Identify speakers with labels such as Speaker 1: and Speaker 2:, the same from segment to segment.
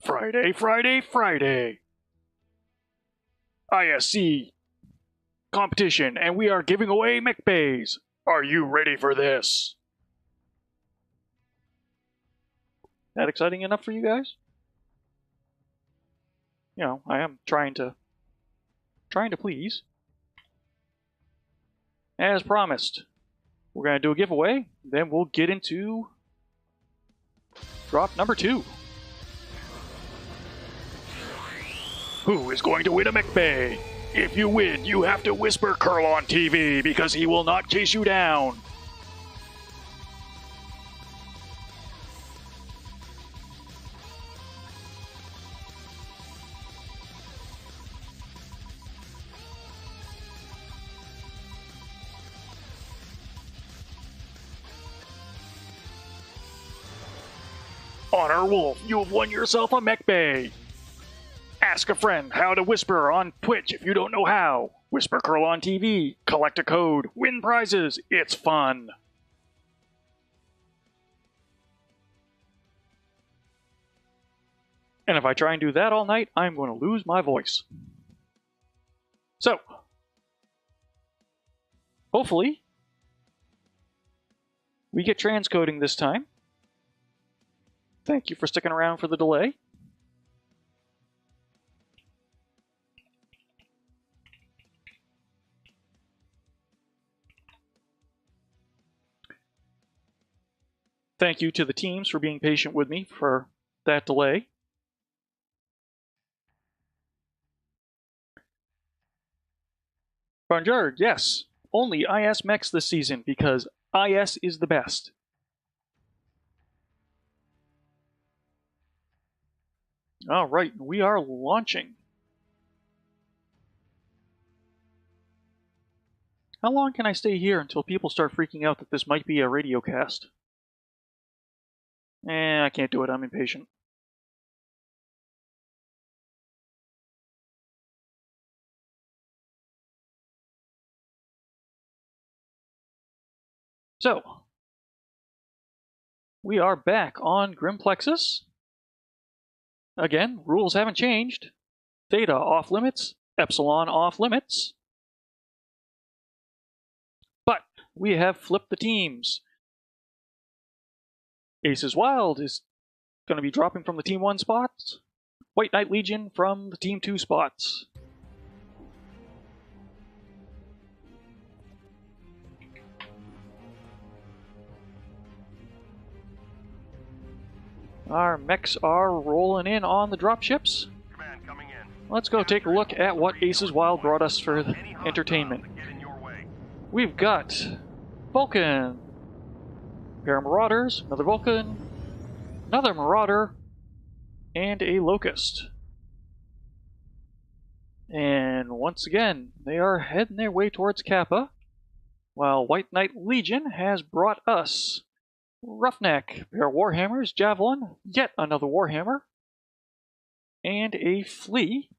Speaker 1: Friday, Friday, Friday. ISC competition, and we are giving away mech bays. Are you ready for this? That exciting enough for you guys? You know, I am trying to please. As promised, we're going to do a giveaway, then we'll get into drop number 2. Who is going to win a mech bay? If you win, you have to whisper Curl on TV because he will not chase you down. Honor Wolf, you have won yourself a mech bay. Ask a friend how to whisper on Twitch if you don't know how. Whisper Curl on TV, collect a code, win prizes. It's fun. And if I try and do that all night, I'm going to lose my voice. So, hopefully, we get transcoding this time. Thank you for sticking around for the delay. Thank you to the teams for being patient with me for that delay. Bonjour, yes, only IS mechs this season because IS is the best. Alright, we are launching. How long can I stay here until people start freaking out that this might be a radio cast? I can't do it, I'm impatient. So, we are back on Grimplexus. Again, rules haven't changed. Theta off limits, Epsilon off limits. But we have flipped the teams. Aces Wild is going to be dropping from the Team 1 spots. White Knight Legion from the Team 2 spots. Our mechs are rolling in on the dropships. Let's go take a look at what Aces Wild brought us for entertainment. We've got Vulcan, pair of Marauders, another Vulcan, another Marauder, and a Locust. And once again, they are heading their way towards Kappa, while White Knight Legion has brought us Roughneck, pair of Warhammers, Javelin, yet another Warhammer, and a Flea.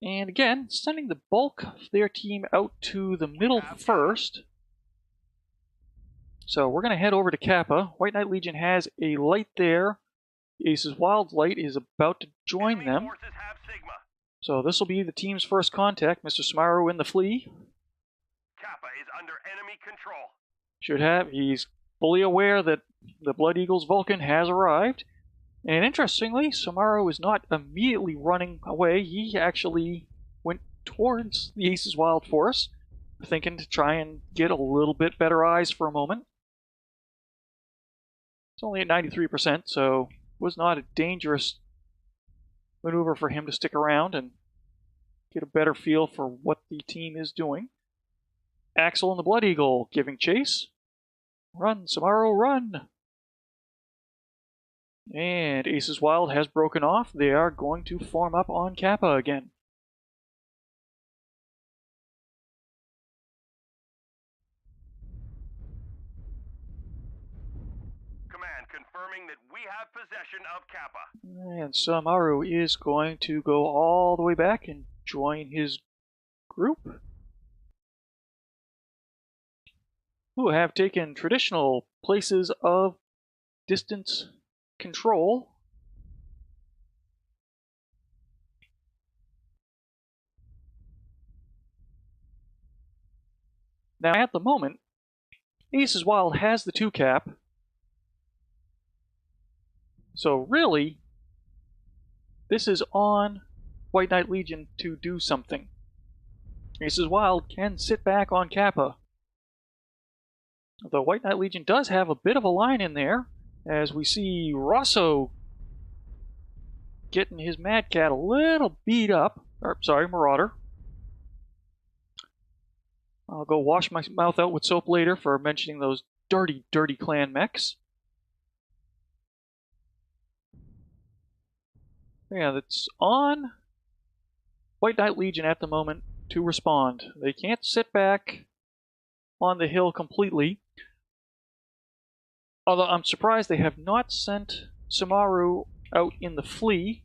Speaker 1: And again, sending the bulk of their team out to the middle first. So we're going to head over to Kappa. White Knight Legion has a light there. Aces Wild light is about to join them. So this will be the team's first contact. Mr. Smaru in the Flea.
Speaker 2: Kappa is under enemy control.
Speaker 1: Should have. He's fully aware that the Blood Eagle's Vulcan has arrived. And interestingly, Samaru is not immediately running away. He actually went towards the Aces Wild Force, thinking to try and get a little bit better eyes for a moment. It's only at 93%, so it was not a dangerous maneuver for him to stick around and get a better feel for what the team is doing. Axel and the Blood Eagle giving chase. Run, Samaru, run! And Aces Wild has broken off. They are going to form up on Kappa again.
Speaker 2: Command confirming that we have possession of Kappa.
Speaker 1: And Samaru is going to go all the way back and join his group, who have taken traditional places of distance control Now, at the moment, Aces Wild has the 2-cap. So really, this is on White Knight Legion to do something. Aces Wild can sit back on Kappa. The White Knight Legion does have a bit of a line in there, as we see Rosso getting his Mad Cat a little beat up. Or, sorry, Marauder. I'll go wash my mouth out with soap later for mentioning those dirty, dirty clan mechs. Yeah, that's on White Knight Legion at the moment to respond. They can't sit back on the hill completely. Although I'm surprised they have not sent Samaru out in the Flea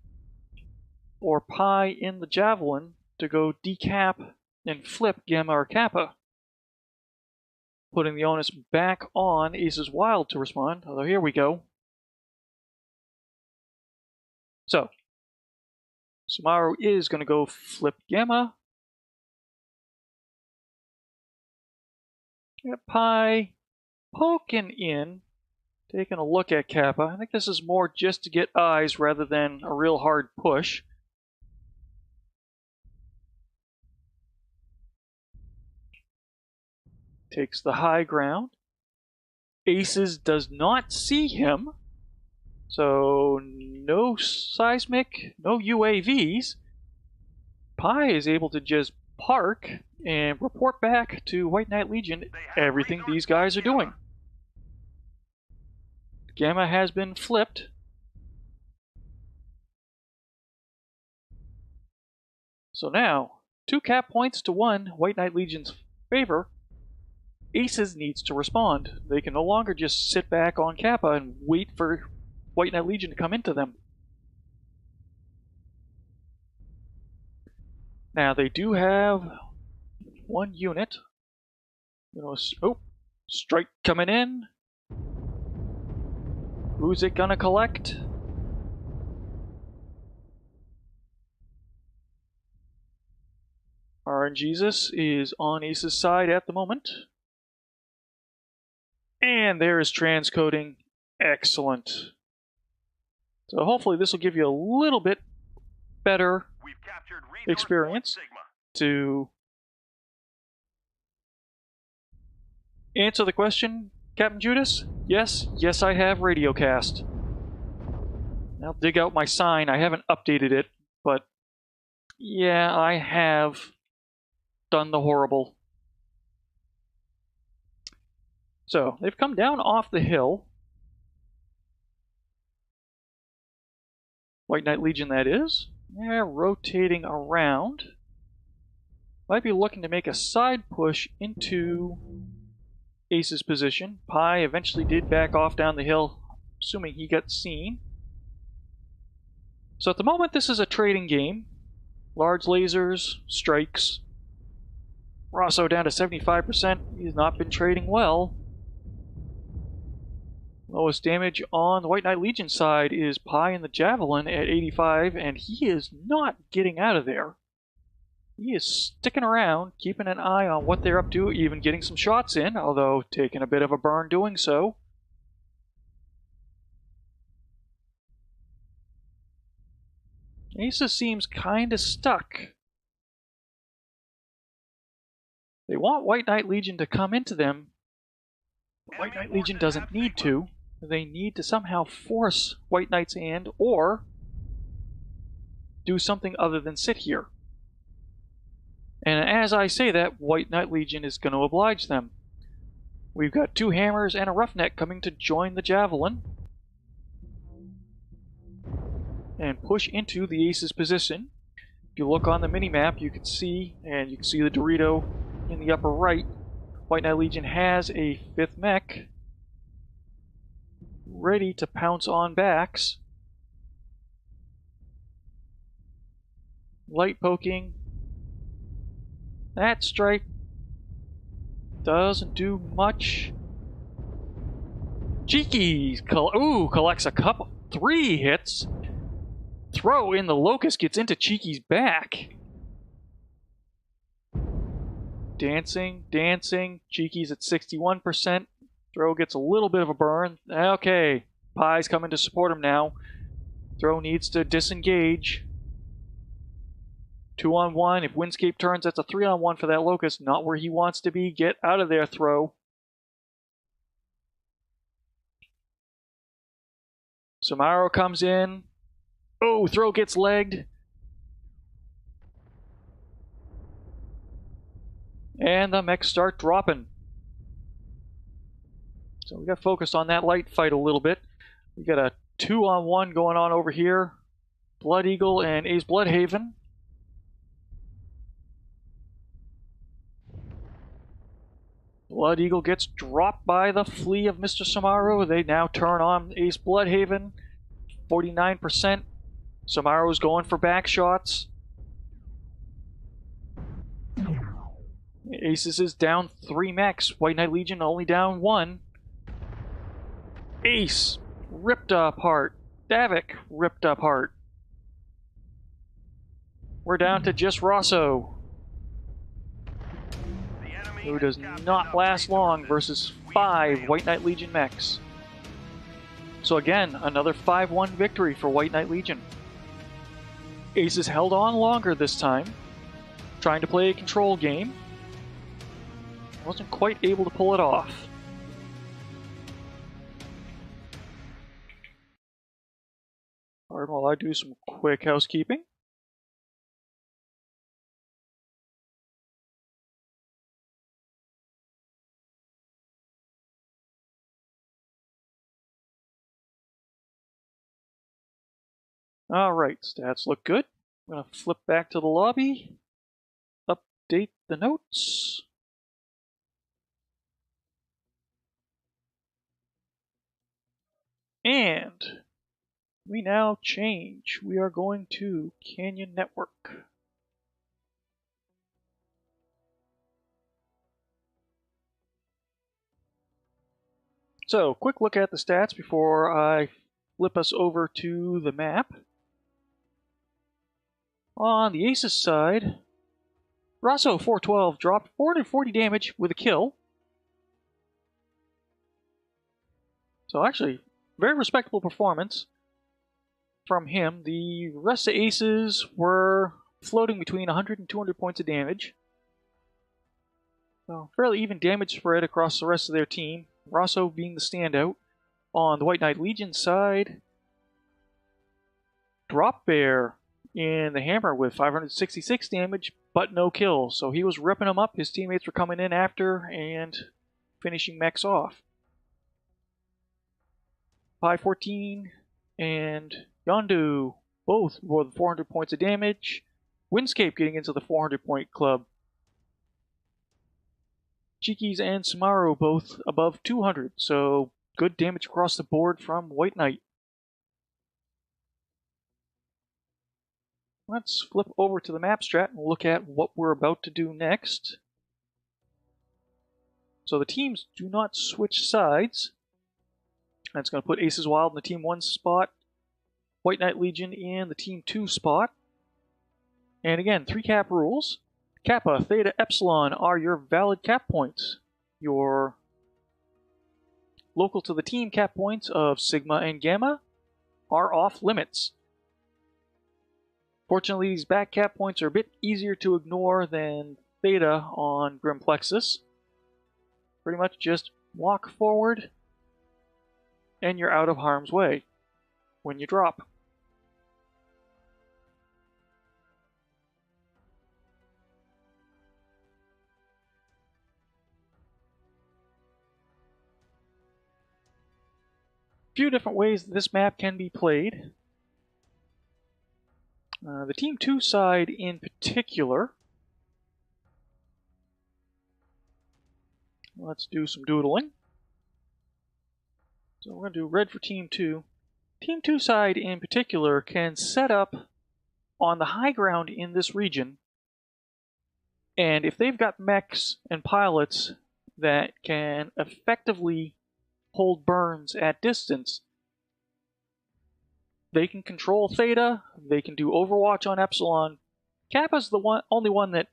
Speaker 1: or Pi in the Javelin to go decap and flip Gamma or Kappa, putting the onus back on Aces Wild to respond. Although here we go. So, Samaru is going to go flip Gamma. Pi poking in, taking a look at Kappa. I think this is more just to get eyes rather than a real hard push. Takes the high ground. Aces does not see him, so no seismic, no UAVs. Pi is able to just park and report back to White Knight Legion everything these guys are doing. Gamma has been flipped. So now, 2 cap points to 1 White Knight Legion's favor. Aces needs to respond. They can no longer just sit back on Kappa and wait for White Knight Legion to come into them. Now they do have 1 unit. Oh, strike coming in. Who's it gonna collect? RNGesus is on Ace's side at the moment. And there is transcoding. Excellent. So hopefully this will give you a little bit better experience to answer the question, Captain Judas. Yes, I have radiocast. I'll dig out my sign. I haven't updated it, but yeah, I have done the horrible. So, they've come down off the hill. White Knight Legion, that is. They're rotating around. Might be looking to make a side push into Ace's position. Pi eventually did back off down the hill, assuming he got seen. So at the moment, this is a trading game. Large lasers, strikes. Rosso down to 75%. He's not been trading well. Lowest damage on the White Knight Legion side is Pi in the Javelin at 85, and he is not getting out of there. He is sticking around, keeping an eye on what they're up to, even getting some shots in, although taking a bit of a burn doing so. Aces seems kinda stuck. They want White Knight Legion to come into them. White Knight Legion doesn't need to. They need to somehow force White Knight's hand or do something other than sit here. And as I say that, White Knight Legion is going to oblige them. We've got 2 hammers and a roughneck coming to join the Javelin and push into the Ace's position. If you look on the mini-map, you can see, and you can see the Dorito in the upper right, White Knight Legion has a 5th mech ready to pounce on backs. Light poking. That strike doesn't do much. Cheeky collects a couple, 3 hits. Throw in the Locust gets into Cheeky's back. Dancing, dancing. Cheeky's at 61%. Throw gets a little bit of a burn. Okay, Pie's coming to support him now. Throw needs to disengage. 2-on-1. If Windscape turns, that's a 3-on-1 for that Locust. Not where he wants to be. Get out of there, Throw. Samaro comes in. Oh, Throw gets legged. And the mechs start dropping. So we got focused on that light fight a little bit. We got a 2-on-1 going on over here. Blood Eagle and Ace Bloodhaven. Blood Eagle gets dropped by the flea of Mr. Samaro. They now turn on Ace Bloodhaven. 49%. Samaro's going for back shots. Aces is down 3 mechs. White Knight Legion only down 1. Ace ripped apart. Davik ripped apart. We're down to just Rosso, who does not last long versus 5 White Knight Legion mechs. So again, another 5-1 victory for White Knight Legion. Aces held on longer this time, trying to play a control game. Wasn't quite able to pull it off. Alright, while I do some quick housekeeping. Alright, stats look good. I'm going to flip back to the lobby, update the notes. And we now change. We are going to Canyon Network. So, quick look at the stats before I flip us over to the map. On the Aces side, Rosso 412 dropped 440 damage with a kill. So actually, very respectable performance from him. The rest of Aces were floating between 100 and 200 points of damage. So fairly even damage spread across the rest of their team. Rosso being the standout. On the White Knight Legion side, Drop Bear in the hammer with 566 damage, but no kills. So he was ripping them up. His teammates were coming in after and finishing mechs off. 514 and Yondu both with 400 points of damage. Windscape getting into the 400 point club. Cheekies and Samaro both above 200, so good damage across the board from White Knight. Let's flip over to the map strat and look at what we're about to do next. So the teams do not switch sides. That's going to put Aces Wild in the Team 1 spot, White Knight Legion in the Team 2 spot. And again, 3 cap rules. Kappa, Theta, Epsilon are your valid cap points. Your local to the team cap points of Sigma and Gamma are off limits. Fortunately, these back cap points are a bit easier to ignore than Theta on Grim Plexus. Pretty much just walk forward and you're out of harm's way when you drop. Few different ways this map can be played. The Team 2 side in particular. Let's do some doodling. So we're going to do red for Team 2. Team 2 side in particular can set up on the high ground in this region. And if they've got mechs and pilots that can effectively hold burns at distance, they can control Theta, they can do Overwatch on Epsilon. Kappa's the only one that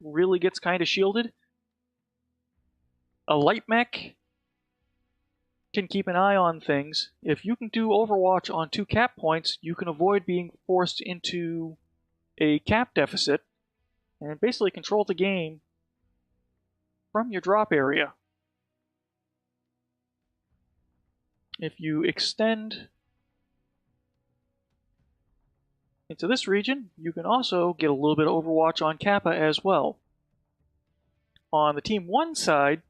Speaker 1: really gets kind of shielded. A light mech can keep an eye on things. If you can do Overwatch on 2 cap points, you can avoid being forced into a cap deficit and basically control the game from your drop area. If you extend into this region, you can also get a little bit of Overwatch on Kappa as well. On the Team 1 side,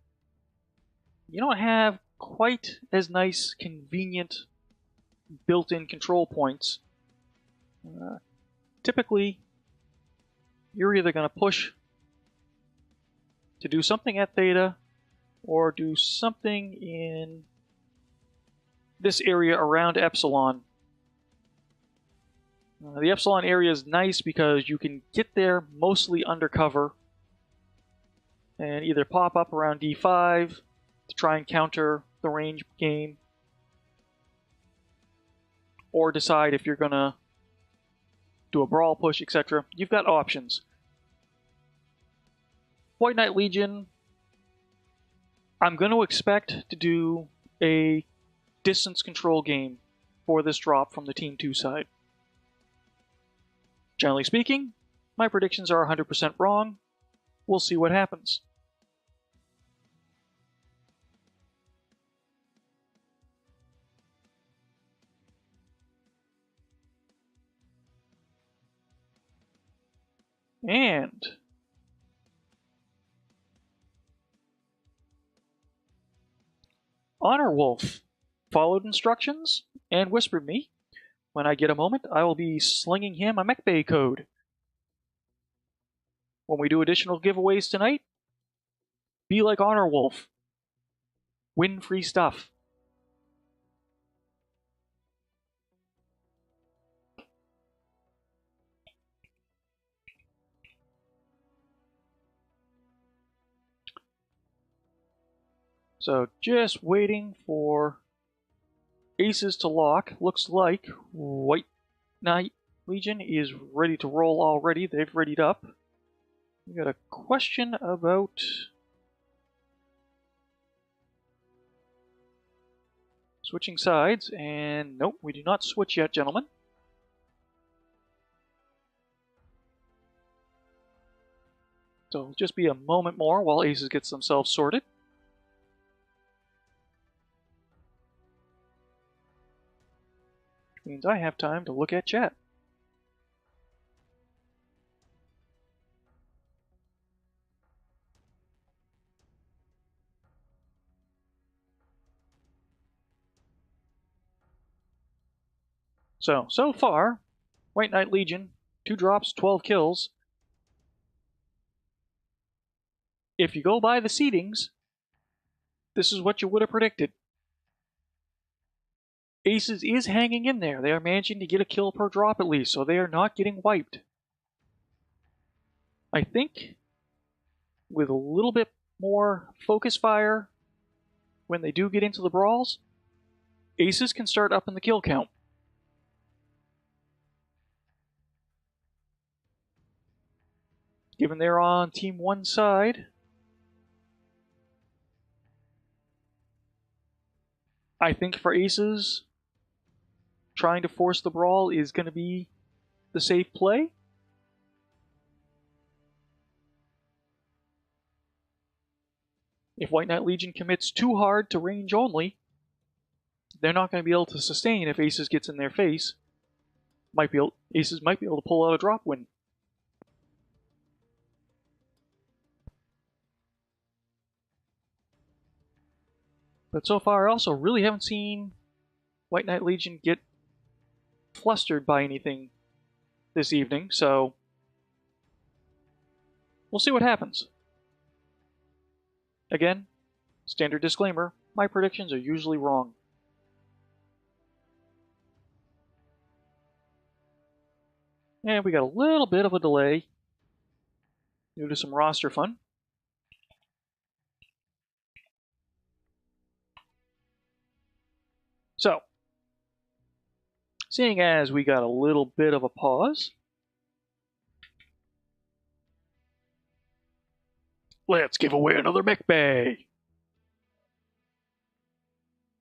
Speaker 1: you don't have quite as nice, convenient, built-in control points. Typically, you're either going to push to do something at Theta or do something in this area around Epsilon. The Epsilon area is nice because you can get there mostly undercover and either pop up around D5 to try and counter the range game, or decide if you're going to do a brawl push, etc. You've got options. White Knight Legion, I'm going to expect to do a distance control game for this drop from the Team 2 side. Generally speaking, my predictions are 100% wrong. We'll see what happens. And Honor Wolf followed instructions and whispered me. When I get a moment, I will be slinging him a MechBay code. When we do additional giveaways tonight, be like Honor Wolf. Win free stuff. So just waiting for aces to lock. Looks like White Knight Legion is ready to roll already. They've readied up. We got a question about switching sides, and nope, we do not switch yet, gentlemen. So it'll just be a moment more while aces gets themselves sorted. Which means I have time to look at chat. So far, White Knight Legion, 2 drops, 12 kills. If you go by the seedings, this is what you would have predicted. Aces is hanging in there. They are managing to get a kill per drop at least, so they are not getting wiped. I think with a little bit more focus fire when they do get into the brawls, aces can start upping the kill count. Given they're on Team 1 side, I think for aces, trying to force the brawl is going to be the safe play. If White Knight Legion commits too hard to range only, they're not going to be able to sustain if aces gets in their face. Aces might be able to pull out a drop win. But so far, I also really haven't seen White Knight Legion get flustered by anything this evening, so we'll see what happens. Again, standard disclaimer, my predictions are usually wrong. And we got a little bit of a delay due to some roster fun. So, seeing as we got a little bit of a pause, let's give away another mech bay.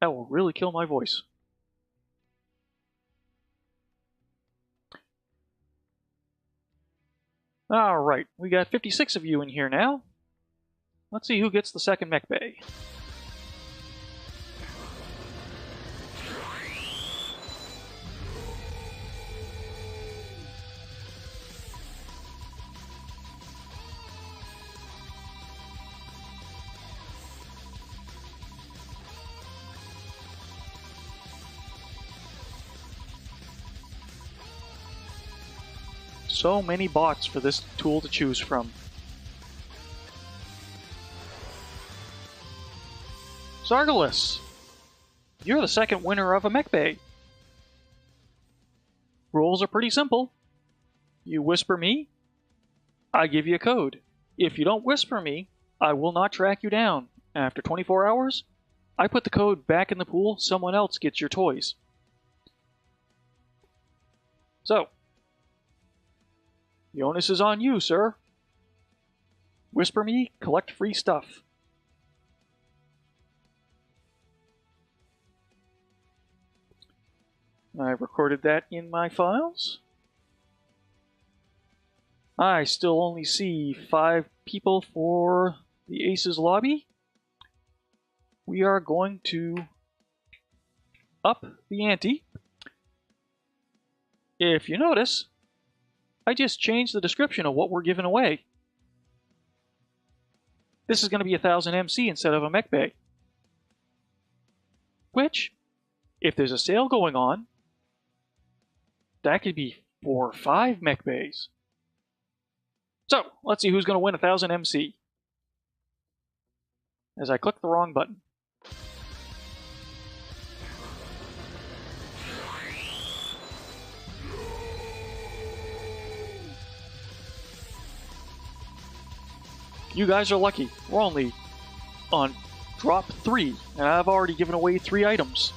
Speaker 1: That will really kill my voice. Alright, we got 56 of you in here now. Let's see who gets the second mech bay. So many bots for this tool to choose from. Zargalis, you're the second winner of a mech bay. Rules are pretty simple. You whisper me, I give you a code. If you don't whisper me, I will not track you down. After 24 hours, I put the code back in the pool, someone else gets your toys. So, the onus is on you, sir. Whisper me, collect free stuff. I've recorded that in my files. I still only see 5 people for the Aces lobby. We are going to up the ante. If you notice, I just changed the description of what we're giving away. This is going to be 1000 MC instead of a mech bay. Which, if there's a sale going on, that could be 4 or 5 mech bays. So, let's see who's going to win 1000 MC. As I click the wrong button. You guys are lucky. We're only on drop 3, and I've already given away 3 items.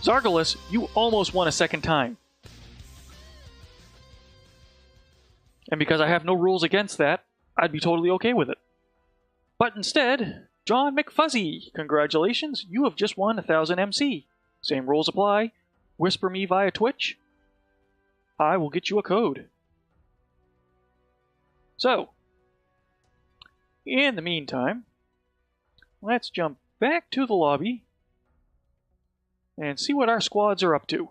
Speaker 1: Zargalis, you almost won a second time. And because I have no rules against that, I'd be totally okay with it. But instead, John McFuzzy, congratulations, you have just won 1000 MC. Same rules apply. Whisper me via Twitch. I will get you a code. So, in the meantime, let's jump back to the lobby and see what our squads are up to.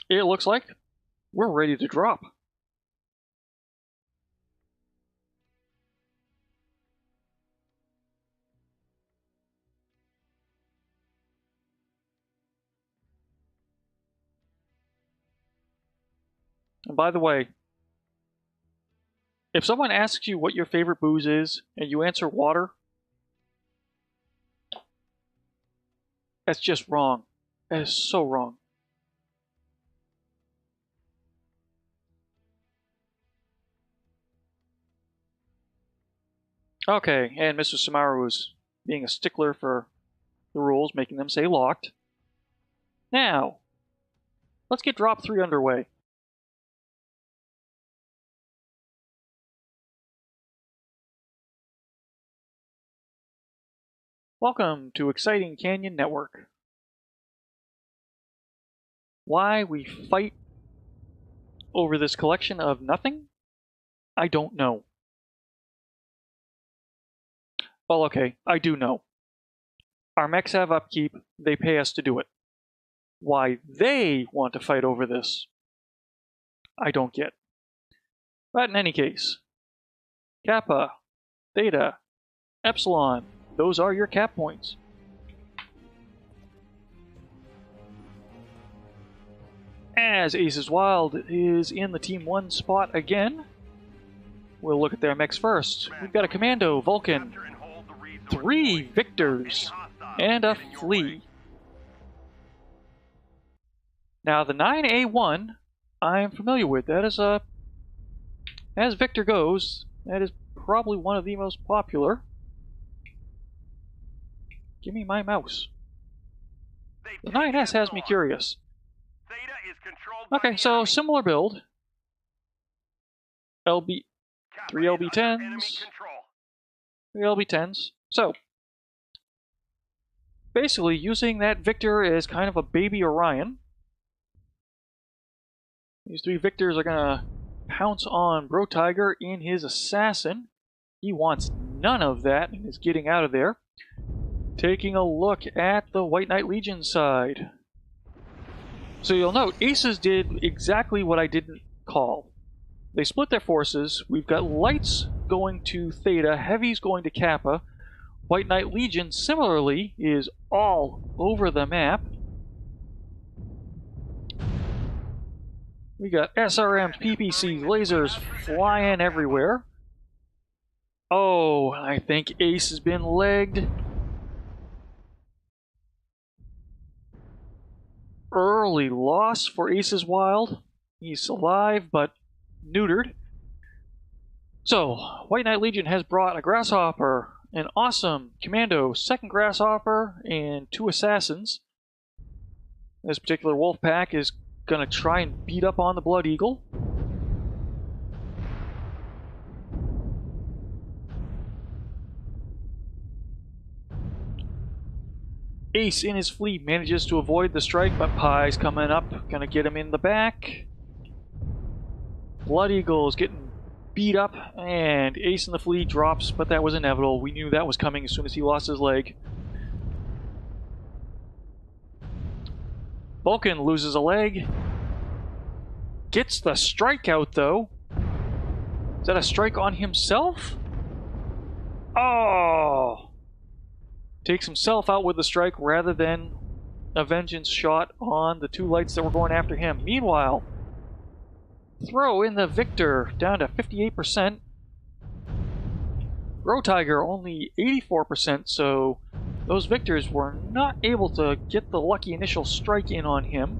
Speaker 1: It looks like we're ready to drop. And by the way, if someone asks you what your favorite booze is and you answer water, that's just wrong. That is so wrong. Okay, and Mr. Samaru is being a stickler for the rules, making them say locked. Now, let's get drop 3 underway. Welcome to Exciting Canyon Network. Why we fight over this collection of nothing? I don't know. Well, okay, I do know. Our mechs have upkeep, they pay us to do it. Why they want to fight over this, I don't get. But in any case, Kappa, Theta, Epsilon, those are your cap points. As Aces Wild is in the Team 1 spot again, we'll look at their mechs first. We've got a Commando, Vulcan, 3 Victors, and a Flea. Now the 9A1 I am familiar with. That is a as Victor goes, that is probably one of the most popular. Give me my mouse. The 9S has me curious.
Speaker 2: Theta is controlled by
Speaker 1: Okay,
Speaker 2: the
Speaker 1: so
Speaker 2: enemy.
Speaker 1: similar build. LB,
Speaker 2: Kappa
Speaker 1: 3
Speaker 2: is under enemy
Speaker 1: LB10s,
Speaker 2: control.
Speaker 1: 3 LB10s. So, basically using that Victor as kind of a baby Orion. These 3 Victors are gonna pounce on Bro Tiger in his assassin. He wants none of that and is getting out of there. Taking a look at the White Knight Legion side. So you'll note, Aces did exactly what I didn't call. They split their forces. We've got Lights going to Theta, Heavies going to Kappa. White Knight Legion, similarly, is all over the map. We got SRMs, PPCs, lasers flying everywhere. Oh, I think Ace has been legged. Early loss for Ace's Wild. He's alive, but neutered. So, White Knight Legion has brought a Grasshopper, an awesome Commando, second Grasshopper, and 2 Assassins. This particular wolf pack is going to try and beat up on the Blood Eagle. Ace in his fleet manages to avoid the strike, but Pie's coming up, gonna get him in the back. Blood Eagle is getting beat up, and Ace in the fleet drops, but that was inevitable. We knew that was coming as soon as he lost his leg. Vulcan loses a leg. Gets the strike out, though. Is that a strike on himself? Oh! Takes himself out with the strike rather than a vengeance shot on the 2 lights that were going after him. Meanwhile, throw in the Victor down to 58%. Bro Tiger only 84%, so those Victors were not able to get the lucky initial strike in on him.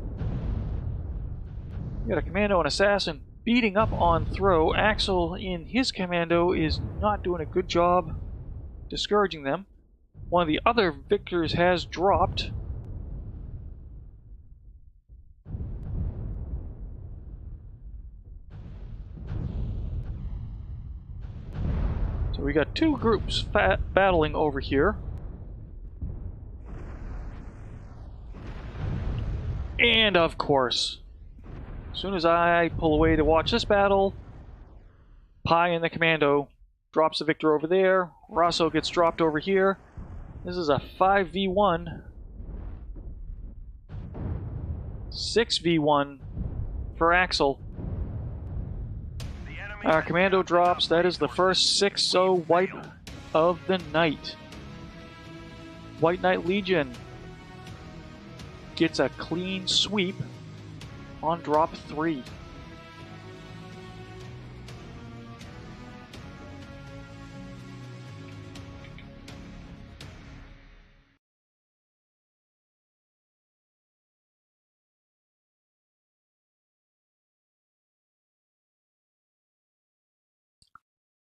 Speaker 1: We got a Commando and Assassin beating up on Throw. Axel in his Commando is not doing a good job discouraging them. One of the other Victors has dropped. So we got 2 groups battling over here. And of course, as soon as I pull away to watch this battle, Pie in the Commando drops the Victor over there. Rosso gets dropped over here. This is a 5v1. 6v1 for Axel. Our Commando drops. That is the first 6-0 wipe of the night. White Knight Legion gets a clean sweep on drop 3.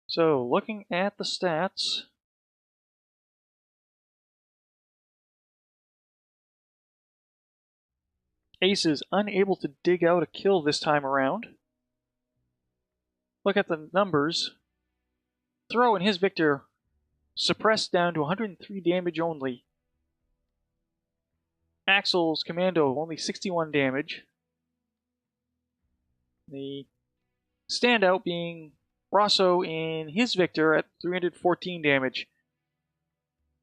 Speaker 1: So, looking at the stats, Ace is unable to dig out a kill this time around. Look at the numbers. Throw and his Victor suppressed down to 103 damage only. Axel's Commando only 61 damage. The standout being Rosso in his Victor at 314 damage.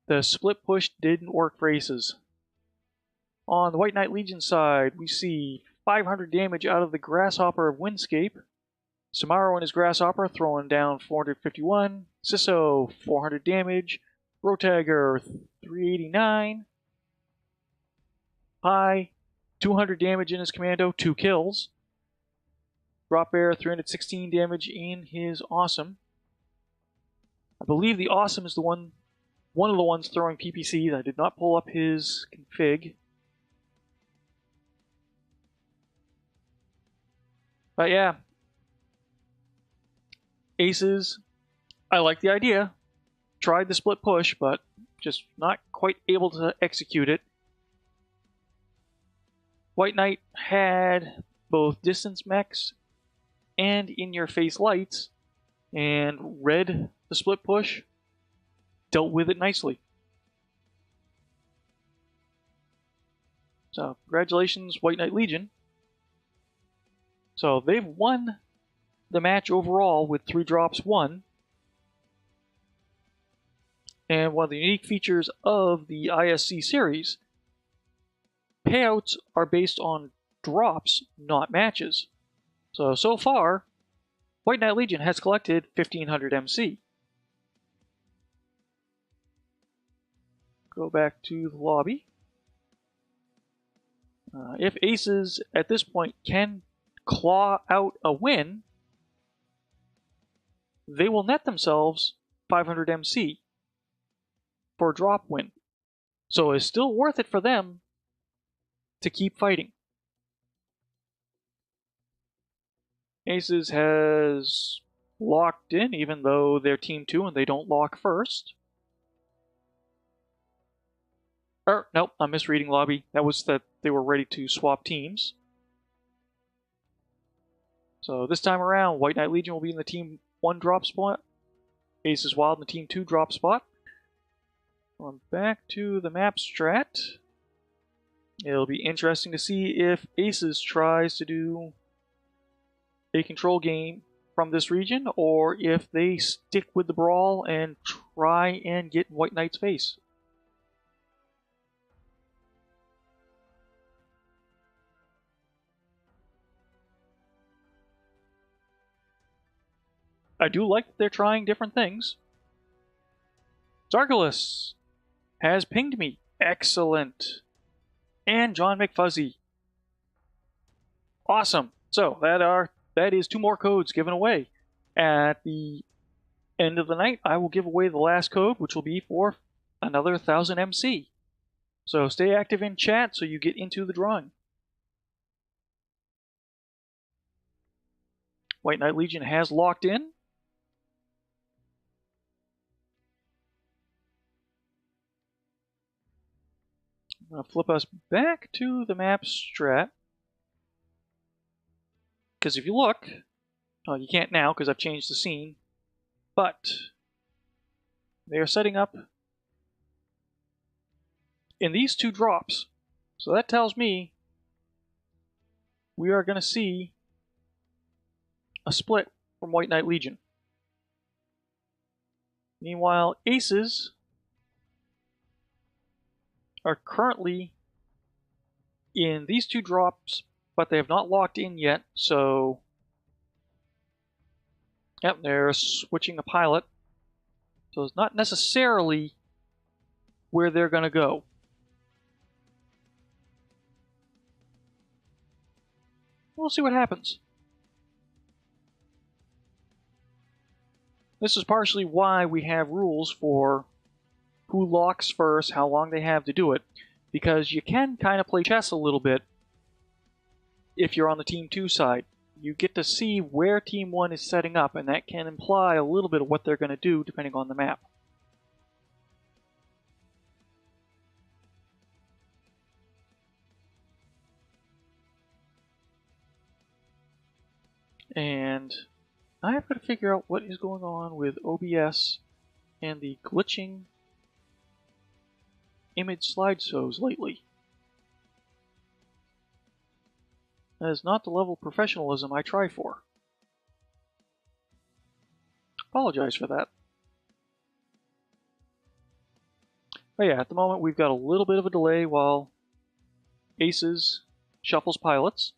Speaker 1: The split push didn't work for Aces. On the White Knight Legion side, we see 500 damage out of the Grasshopper of Windscape. Samaro and his Grasshopper throwing down 451. Sisso, 400 damage. Rotager, 389. Pie, 200 damage in his Commando, 2 kills. Drop Bear, 316 damage in his Awesome. I believe the Awesome is one of the ones throwing PPCs. I did not pull up his config. But yeah, Aces, I like the idea. Tried the split push, but just not quite able to execute it. White Knight had both distance mechs and in-your-face lights, and read the split push, dealt with it nicely. So, congratulations, White Knight Legion. So, they've won the match overall with 3 drops won. And one of the unique features of the ISC series, payouts are based on drops, not matches. So far, White Knight Legion has collected 1500 MC. Go back to the lobby. If Aces at this point can claw out a win, they will net themselves 500 MC for a drop win. So it's still worth it for them to keep fighting. Aces has locked in, even though they're Team 2 and they don't lock first. Nope, I'm misreading lobby. That was that they were ready to swap teams. So this time around, White Knight Legion will be in the Team 1 drop spot. Aces Wild in the Team 2 drop spot. Going back to the map strat. It'll be interesting to see if Aces tries to do a control game from this region, or if they stick with the brawl and try and get in White Knight's face. I do like that they're trying different things. Zargalus has pinged me. Excellent. And John McFuzzy. Awesome. So that is 2 more codes given away. At the end of the night, I will give away the last code, which will be for another 1000 MC. So stay active in chat so you get into the drawing. White Knight Legion has locked in. I'm going to flip us back to the map strat. Because if you look, you can't now because I've changed the scene, but they are setting up in these 2 drops. So that tells me we are going to see a split from White Knight Legion. Meanwhile, Aces are currently in these 2 drops, but they have not locked in yet, so yep, they're switching a pilot. So it's not necessarily where they're going to go. We'll see what happens. This is partially why we have rules for who locks first, how long they have to do it, because you can kind of play chess a little bit if you're on the Team 2 side. You get to see where Team 1 is setting up, and that can imply a little bit of what they're going to do depending on the map. And I've got to figure out what is going on with OBS and the glitching image slideshows lately. That is not the level of professionalism I try for. Apologize for that. But yeah, at the moment we've got a little bit of a delay while Aces shuffles pilots.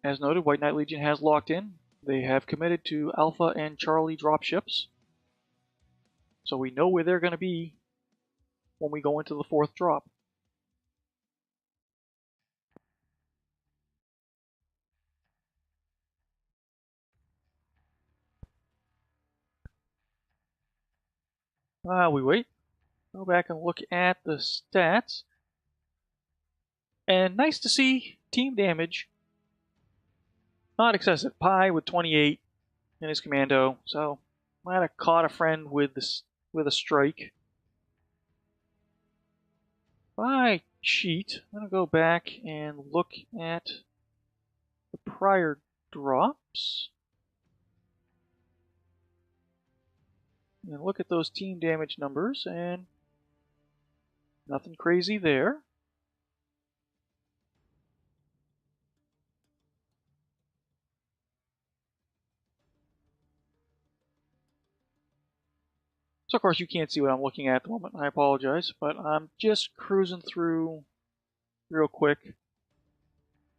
Speaker 1: As noted, White Knight Legion has locked in. They have committed to Alpha and Charlie dropships. So we know where they're going to be when we go into the 4th drop. While we wait, go back and look at the stats. And nice to see team damage. Not excessive. Pi with 28 and his commando, so might have caught a friend with this with a strike. If I cheat, I'm gonna go back and look at the prior drops. And look at those team damage numbers, and nothing crazy there. So of course you can't see what I'm looking at the moment, I apologize, but I'm just cruising through real quick.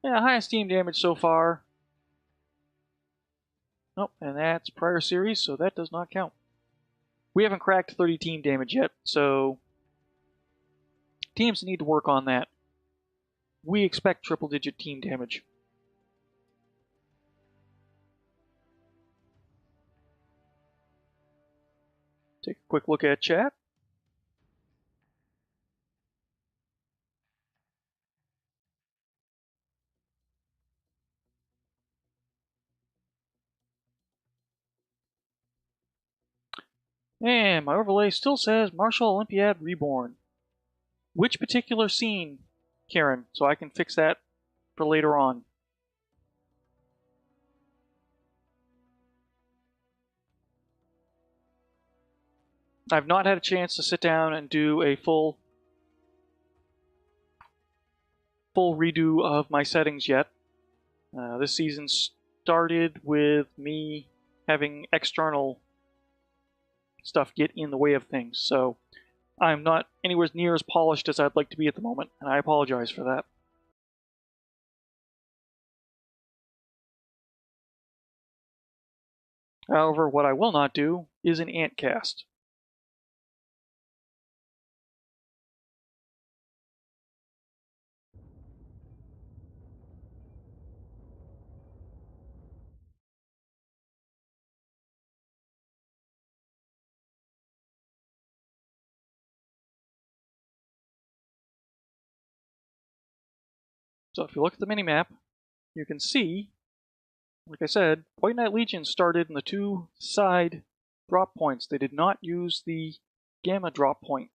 Speaker 1: Yeah, highest team damage so far. Nope, and that's prior series, so that does not count. We haven't cracked 30 team damage yet, so teams need to work on that. We expect triple-digit team damage. Take a quick look at chat. And my overlay still says Martial Olympiad Reborn. Which particular scene, Karen? So I can fix that for later on. I've not had a chance to sit down and do a full redo of my settings yet. This season started with me having external stuff get in the way of things, so I'm not anywhere near as polished as I'd like to be at the moment, and I apologize for that. However, what I will not do is an ant cast. So if you look at the minimap, you can see, like I said, White Knight Legion started in the two side drop points. They did not use the gamma drop point.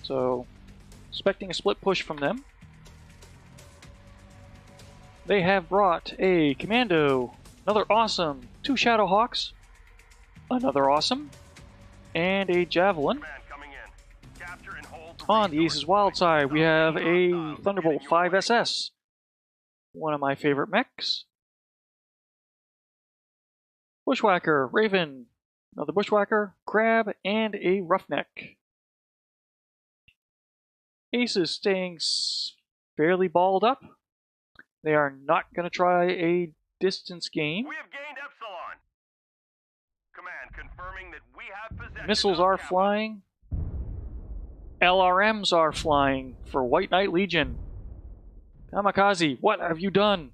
Speaker 1: So, expecting a split push from them. They have brought a commando, another awesome, 2 Shadowhawks, another awesome, and a javelin. On the Ace's wild side, we have a Thunderbolt 5 SS, one of my favorite mechs. Bushwhacker, Raven, another Bushwhacker, Crab, and a Roughneck. Ace is staying fairly balled up. They are not going to try a distance game.
Speaker 2: We have gained Epsilon. Command confirming that we have possession.
Speaker 1: Missiles are flying. LRMs are flying for White Knight Legion. Kamikaze, what have you done?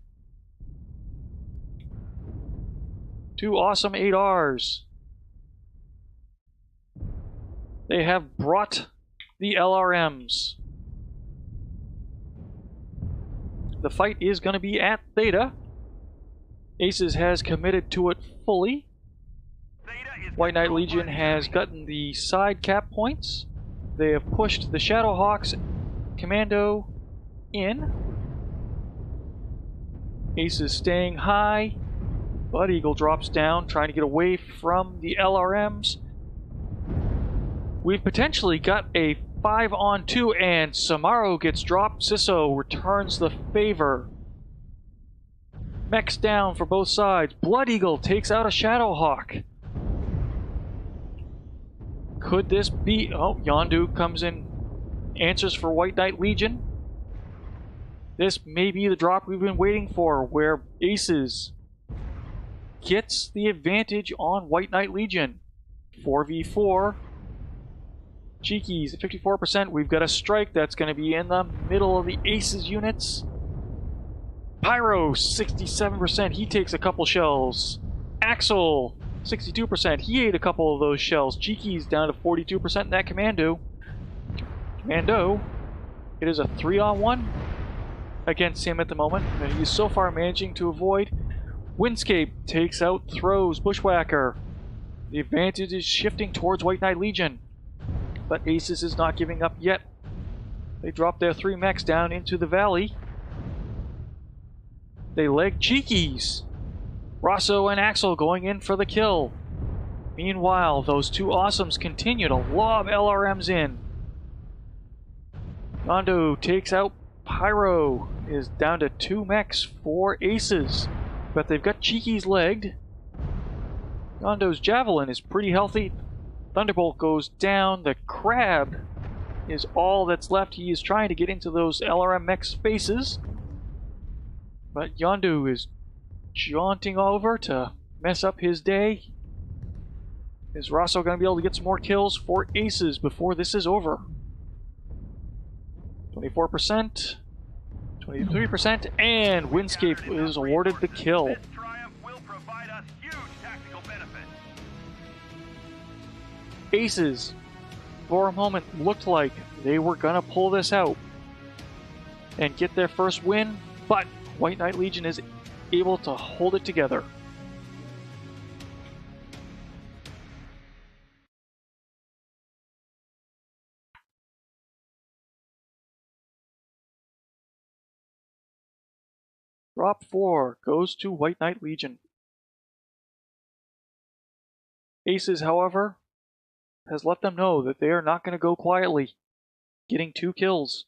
Speaker 1: 2 awesome 8Rs. They have brought the LRMs. The fight is going to be at Theta. Aces has committed to it fully. White Knight Legion has gotten the side cap points. They have pushed the Shadowhawks commando in. Ace is staying high. Blood Eagle drops down, trying to get away from the LRMs. We've potentially got a 5-on-2, and Samaro gets dropped. Sisso returns the favor. Mechs down for both sides. Blood Eagle takes out a Shadowhawk. Could this be... Oh, Yondu comes in, answers for White Knight Legion. This may be the drop we've been waiting for, where Aces gets the advantage on White Knight Legion. 4v4. Cheekies at 54%. We've got a strike that's going to be in the middle of the Aces units. Pyro, 67%. He takes a couple shells. Axel, 62%. He ate a couple of those shells. Cheeky's down to 42% in that commando. Commando, it is a 3-on-1 against him at the moment, and he's so far managing to avoid Windscape takes out Throws Bushwhacker. The advantage is shifting towards White Knight Legion, but Aces is not giving up yet. They drop their 3 mechs down into the valley. They leg Cheekies. Rosso and Axel going in for the kill. Meanwhile, those 2 awesomes continue to lob LRMs in. Yondo takes out Pyro. Is down to 2 mechs for Aces, but they've got Cheekies legged. Yondo's Javelin is pretty healthy. Thunderbolt goes down. The Crab is all that's left. He is trying to get into those LRM mech spaces, but Yondu is jaunting over to mess up his day. Is Rosso going to be able to get some more kills for Aces before this is over? 24%, 23%, and Windscape is awarded the kill.
Speaker 2: This triumph will provide us huge tactical benefit.
Speaker 1: Aces, for a moment, looked like they were going to pull this out and get their first win, but White Knight Legion is able to hold it together. Drop 4 goes to White Knight Legion. Aces, however, has let them know that they are not going to go quietly, getting 2 kills,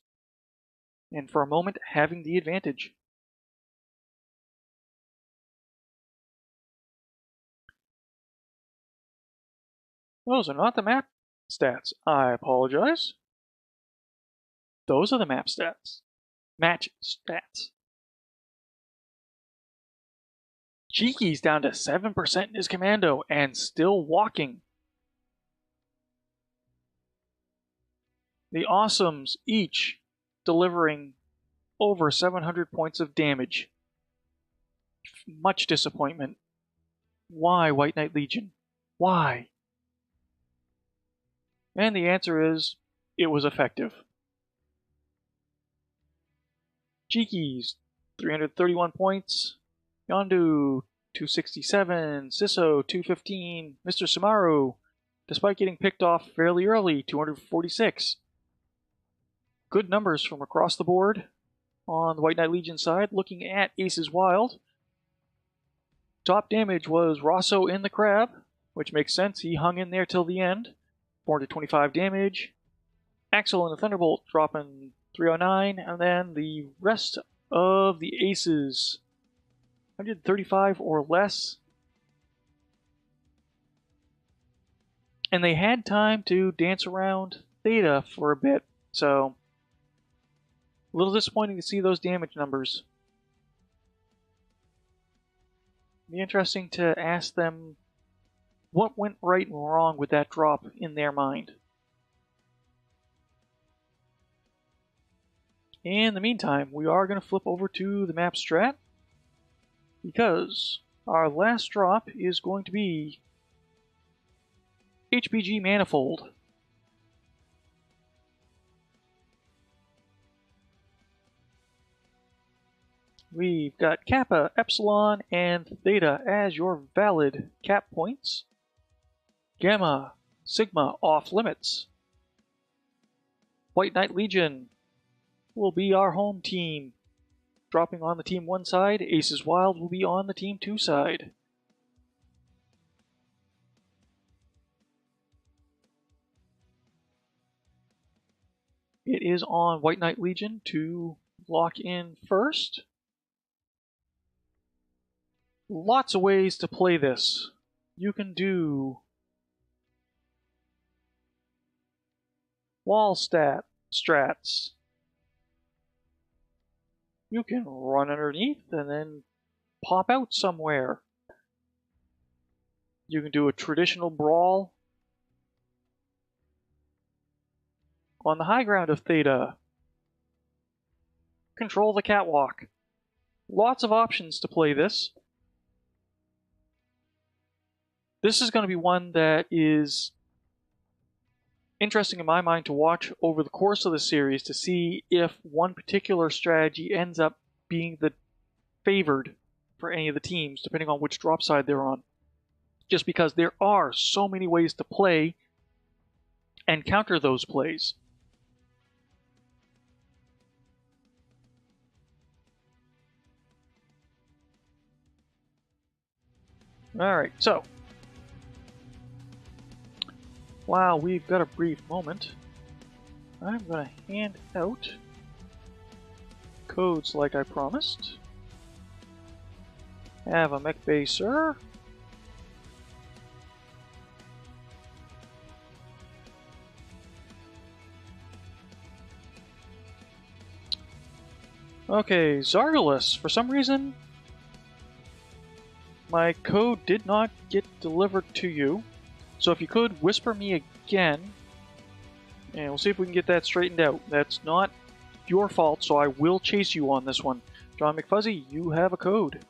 Speaker 1: and for a moment having the advantage. Those are not the map stats. I apologize. Those are the map stats. Match stats. Cheeky's down to 7% in his commando and still walking. The Awesomes each delivering over 700 points of damage. Much disappointment. Why, White Knight Legion? Why? And the answer is, it was effective. Cheeky's 331 points. Yondu 267, Sisso 215, Mr. Samaru, despite getting picked off fairly early, 246. Good numbers from across the board on the White Knight Legion side. Looking at Aces Wild, top damage was Rosso in the Crab, which makes sense. He hung in there till the end. 425 damage. Axel and the Thunderbolt dropping 309, and then the rest of the Aces 135 or less. And they had time to dance around Theta for a bit, so a little disappointing to see those damage numbers. It'd be interesting to ask them what went right and wrong with that drop in their mind. In the meantime, we are going to flip over to the map strat, because our last drop is going to be HPG Manifold. We've got Kappa, Epsilon, and Theta as your valid cap points. Gamma, Sigma off limits. White Knight Legion will be our home team, dropping on the Team 1 side. Aces Wild will be on the Team 2 side. It is on White Knight Legion to lock in first. Lots of ways to play this. You can do wall strats. You can run underneath and then pop out somewhere. You can do a traditional brawl on the high ground of Theta. Control the catwalk. Lots of options to play this. This is going to be one that is interesting in my mind to watch over the course of the series to see if one particular strategy ends up being the favored for any of the teams, depending on which drop side they're on. Just because there are so many ways to play and counter those plays. Alright, so while we've got a brief moment, I'm going to hand out codes like I promised. Have a mech bay, sir. Okay, Zargalus, for some reason, my code did not get delivered to you. So if you could, whisper me again, and we'll see if we can get that straightened out. That's not your fault, so I will chase you on this one. John McFuzzy, you have a code.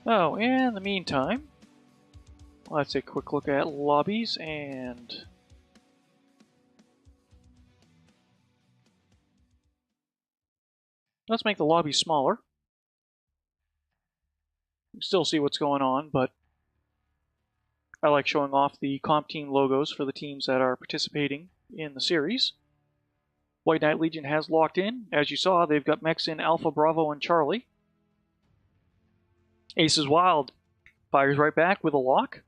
Speaker 1: Oh, in the meantime, let's take a quick look at lobbies and let's make the lobby smaller. You can still see what's going on, but I like showing off the comp team logos for the teams that are participating in the series. White Knight Legion has locked in. As you saw, they've got mechs in Alpha, Bravo, and Charlie. Aces Wild fires right back with a lock.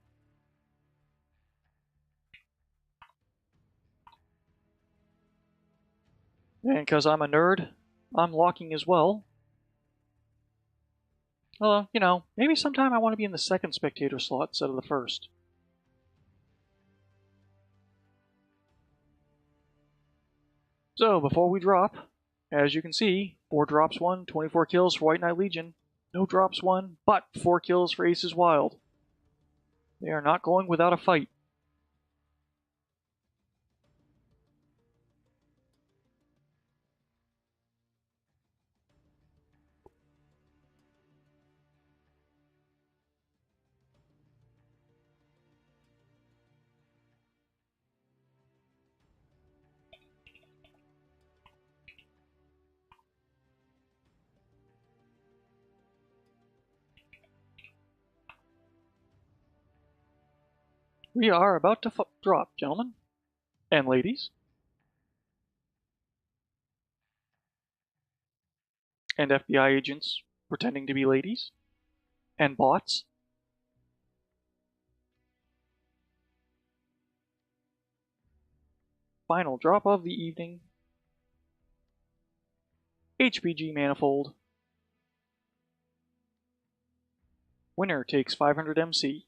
Speaker 1: And because I'm a nerd, I'm locking as well. You know, maybe sometime I want to be in the second spectator slot instead of the first. So, before we drop, as you can see, 4 drops 1, 24 kills for White Knight Legion. No drops 1, but 4 kills for Aces Wild. They are not going without a fight. We are about to drop, gentlemen and ladies. And FBI agents pretending to be ladies. And bots. Final drop of the evening. HPG Manifold. Winner takes 500 MC.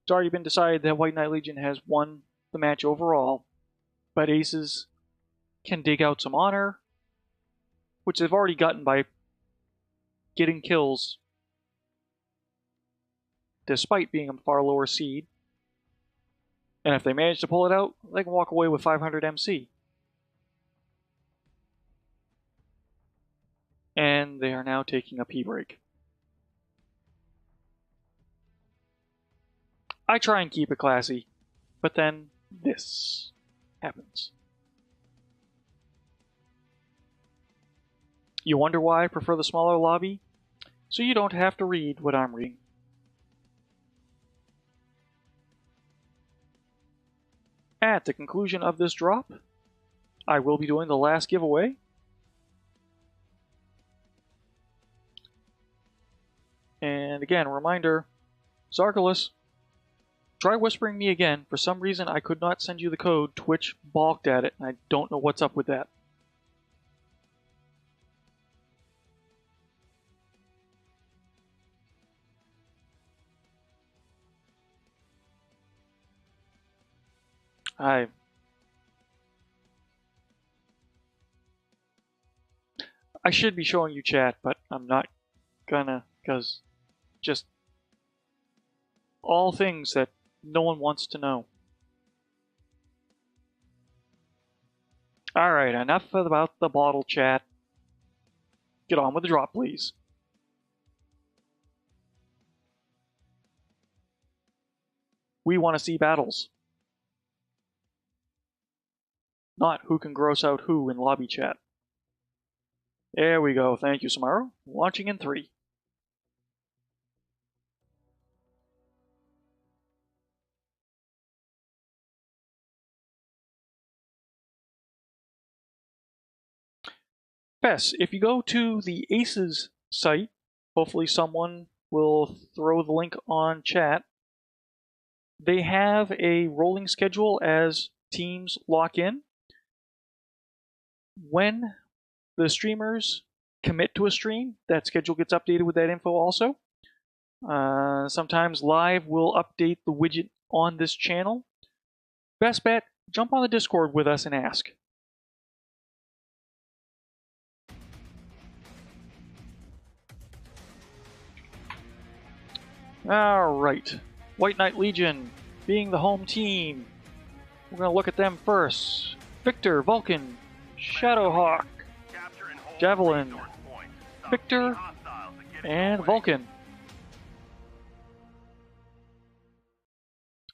Speaker 1: It's already been decided that White Knight Legion has won the match overall, but Aces can dig out some honor, which they've already gotten by getting kills despite being a far lower seed. And if they manage to pull it out, they can walk away with 500 MC. And they are now taking a pee break. I try and keep it classy, but then this happens. You wonder why I prefer the smaller lobby? So you don't have to read what I'm reading. At the conclusion of this drop, I will be doing the last giveaway. And again, a reminder, Zargalus, try whispering me again. For some reason, I could not send you the code. Twitch balked at it, and I don't know what's up with that. I should be showing you chat, but I'm not gonna, because just all things that no one wants to know. Alright, enough about the bottle chat. Get on with the drop, please. We want to see battles. Not who can gross out who in lobby chat. There we go. Thank you, Samaru. Launching in 3. Fess, if you go to the Aces site, hopefully someone will throw the link on chat. They have a rolling schedule as teams lock in. When the streamers commit to a stream, that schedule gets updated with that info also. Sometimes Live will update the widget on this channel. Best bet, jump on the Discord with us and ask. Alright, White Knight Legion being the home team. We're going to look at them first. Victor, Vulcan, Shadowhawk, Javelin, Victor, and Vulcan.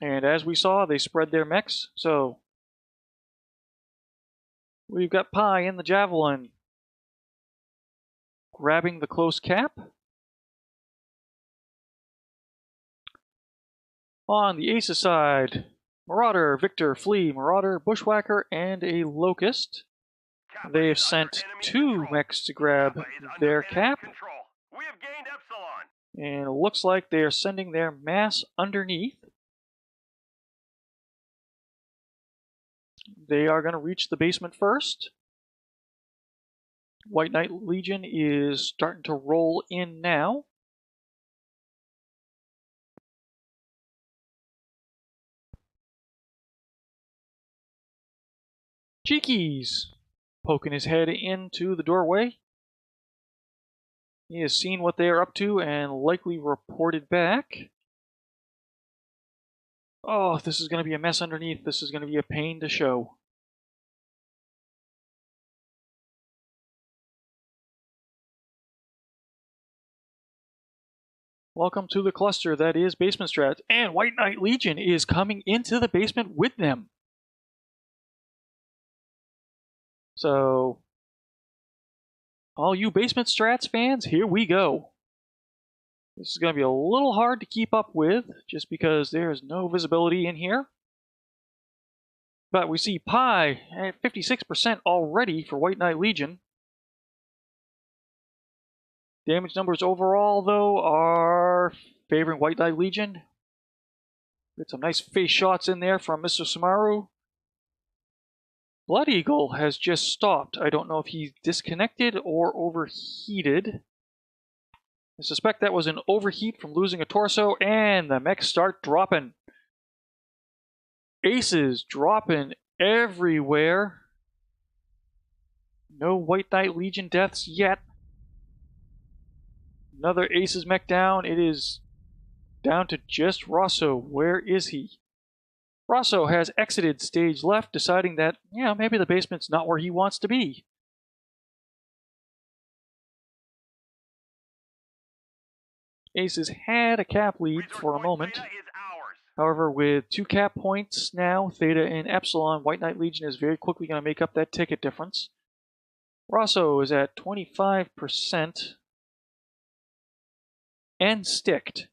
Speaker 1: And as we saw, they spread their mechs, so we've got Pi in the Javelin, grabbing the close cap. On the Aces side, Marauder, Victor, Flea, Marauder, Bushwhacker, and a Locust. They've sent 2 mechs to grab their cap. And it looks like they are sending their mass underneath. They are going to reach the basement first. White Knight Legion is starting to roll in now. Cheekies poking his head into the doorway. He has seen what they are up to and likely reported back. Oh, this is going to be a mess underneath. This is going to be a pain to show. Welcome to the cluster that is Basement Strats, and White Knight Legion is coming into the basement with them. So, all you Basement Strats fans, here we go. This is going to be a little hard to keep up with, just because there's no visibility in here. But we see Pi at 56% already for White Knight Legion. Damage numbers overall, though, are favoring White Knight Legion. Get some nice face shots in there from Mr. Samaru. Blood Eagle has just stopped. I don't know if he's disconnected or overheated. I suspect that was an overheat from losing a torso, and the mechs start dropping. Aces dropping everywhere. No White Knight Legion deaths yet. Another Aces mech down. It is down to just Rosso. Where is he? Rosso has exited stage left, deciding that, yeah, maybe the basement's not where he wants to be. Aces had a cap lead for a moment. However, with 2 cap points now, Theta and Epsilon, White Knight Legion is very quickly going to make up that ticket difference. Rosso is at 25% and sticked.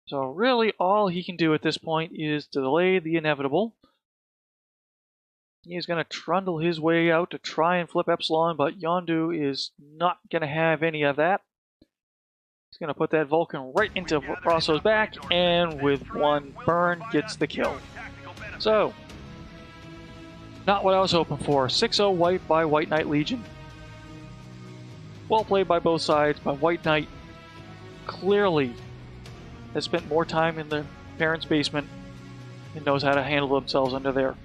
Speaker 1: So really all he can do at this point is to delay the inevitable. He's going to trundle his way out to try and flip Epsilon, but Yondu is not going to have any of that. He's going to put that Vulcan right into Rosso's back, and with 1 burn, gets the kill. So, not what I was hoping for. 6-0 wipe by White Knight Legion. Well played by both sides, but White Knight clearly has spent more time in the parents' basement and knows how to handle themselves under there.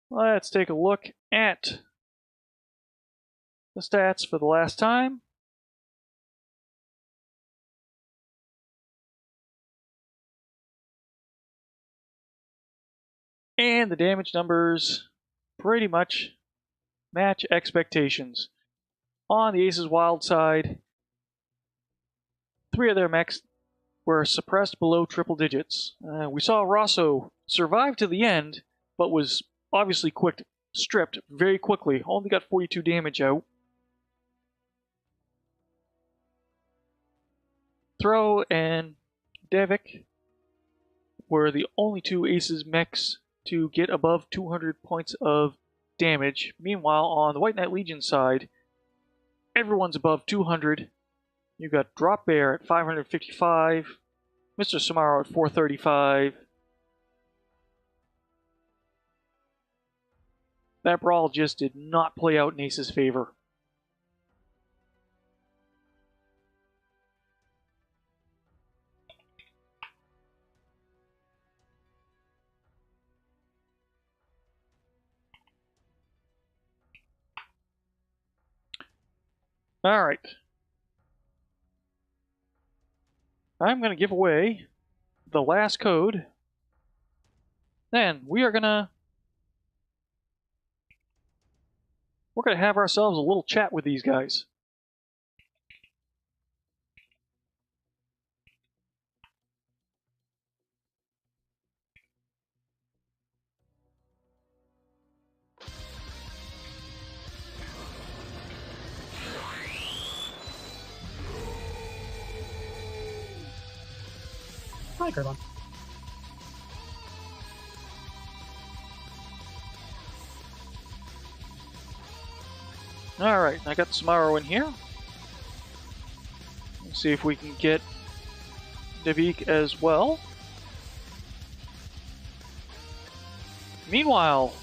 Speaker 1: Let's take a look at the stats for the last time. And the damage numbers pretty much match expectations. On the Aces Wild side, 3 of their mechs were suppressed below triple digits. We saw Rosso survive to the end, but was obviously stripped very quickly. Only got 42 damage out. Throw and Devik were the only 2 Aces mechs to get above 200 points of damage. Meanwhile, on the White Knight Legion side, everyone's above 200. You got Drop Bear at 555, Mr. Samaro at 435. That brawl just did not play out in Ace's favor. Alright. I'm going to give away the last code. Then we're going to have ourselves a little chat with these guys.
Speaker 3: Hi, Kerlon.
Speaker 1: Alright, I got Samaro in here. Let's see if we can get Devik as well. Meanwhile,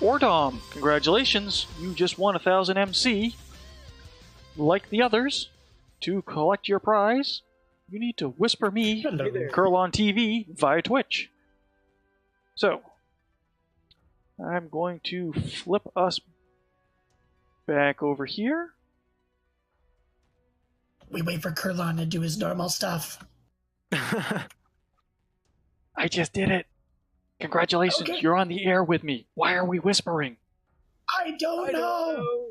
Speaker 1: Ordom, congratulations, you just won 1000 MC. Like the others, to collect your prize, you need to whisper me, Kerlon TV, via Twitch. So, I'm going to flip us back over here.
Speaker 3: We wait for Kerlon to do his normal stuff.
Speaker 1: I just did it. Congratulations, okay. You're on the air with me. Why are we whispering?
Speaker 3: I don't know.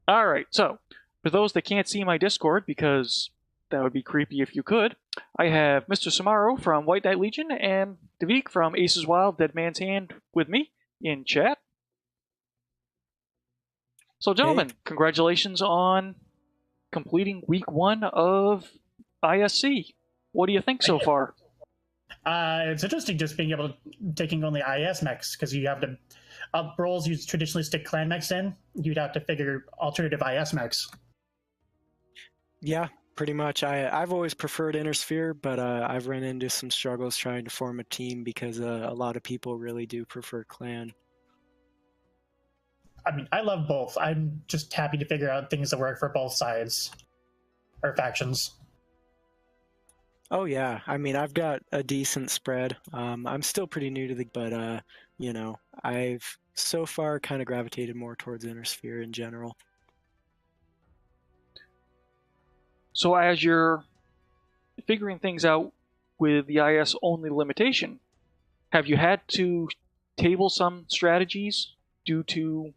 Speaker 1: Alright, so, for those that can't see my Discord, because that would be creepy if you could, I have Mr. Samaro from White Knight Legion and Devik from Aces Wild Dead Man's Hand with me in chat. So, gentlemen, congratulations on completing week 1 of ISC. What do you think so far?
Speaker 3: It's interesting just being able to taking only IS mechs, because you have to roles you traditionally stick clan mechs in. You'd have to figure alternative IS mechs.
Speaker 4: Yeah, pretty much. I've always preferred Intersphere, but I've run into some struggles trying to form a team because a lot of people really do prefer clan.
Speaker 3: I mean, I love both. I'm just happy to figure out things that work for both sides or factions.
Speaker 4: Oh yeah, I mean, I've got a decent spread. I'm still pretty new to the, but you know, I've so far kind of gravitated more towards Intersphere in general.
Speaker 1: So as you're figuring things out with the IS only limitation, have you had to table some strategies due to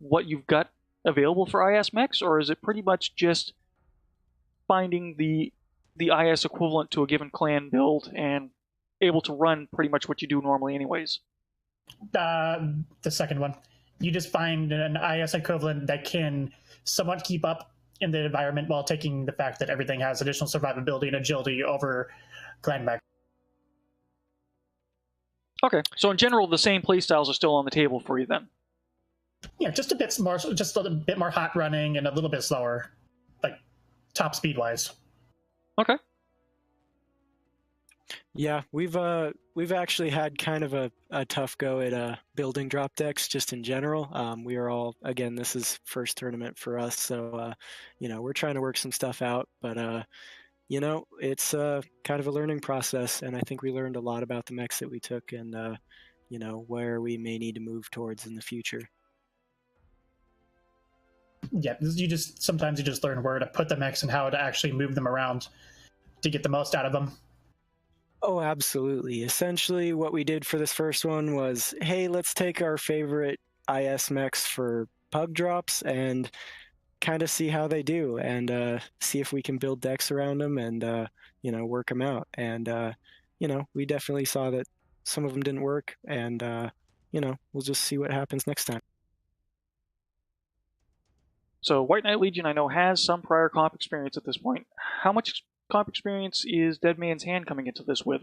Speaker 1: what you've got available for IS mechs, or is it pretty much just finding the IS equivalent to a given clan build and able to run pretty much what you do normally anyways?
Speaker 3: The second one. You just find an IS equivalent that can somewhat keep up in the environment while taking the fact that everything has additional survivability and agility over clan mech.
Speaker 1: Okay, so in general, the same playstyles are still on the table for you then?
Speaker 3: Yeah, just a bit more hot running and a little bit slower, like top speed wise.
Speaker 1: Okay.
Speaker 4: Yeah, we've actually had kind of a tough go at building drop decks just in general. We are all, again, this is first tournament for us, so you know, we're trying to work some stuff out, but you know, it's kind of a learning process, and I think we learned a lot about the mechs that we took and you know, where we may need to move towards in the future.
Speaker 3: Yeah, sometimes you just learn where to put the mechs and how to actually move them around to get the most out of them.
Speaker 4: Oh, absolutely. Essentially, what we did for this first one was, hey, let's take our favorite IS mechs for pug drops and kind of see how they do, and see if we can build decks around them and work them out. And we definitely saw that some of them didn't work, and we'll just see what happens next time.
Speaker 1: So White Knight Legion, I know, has some prior comp experience at this point. How much comp experience is Dead Man's Hand coming into this with?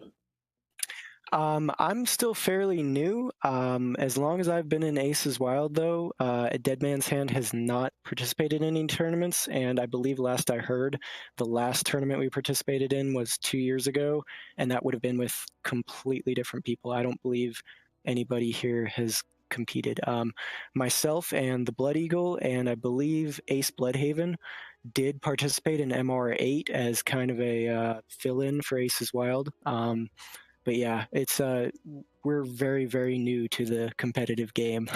Speaker 4: I'm still fairly new. As long as I've been in Aces Wild, though, Dead Man's Hand has not participated in any tournaments, and I believe last I heard, the last tournament we participated in was 2 years ago, and that would have been with completely different people. I don't believe anybody here has competed. Myself and the Blood Eagle, and I believe Ace Bloodhaven did participate in MR8 as kind of a fill-in for Aces Wild. But yeah, it's we're very, very new to the competitive game.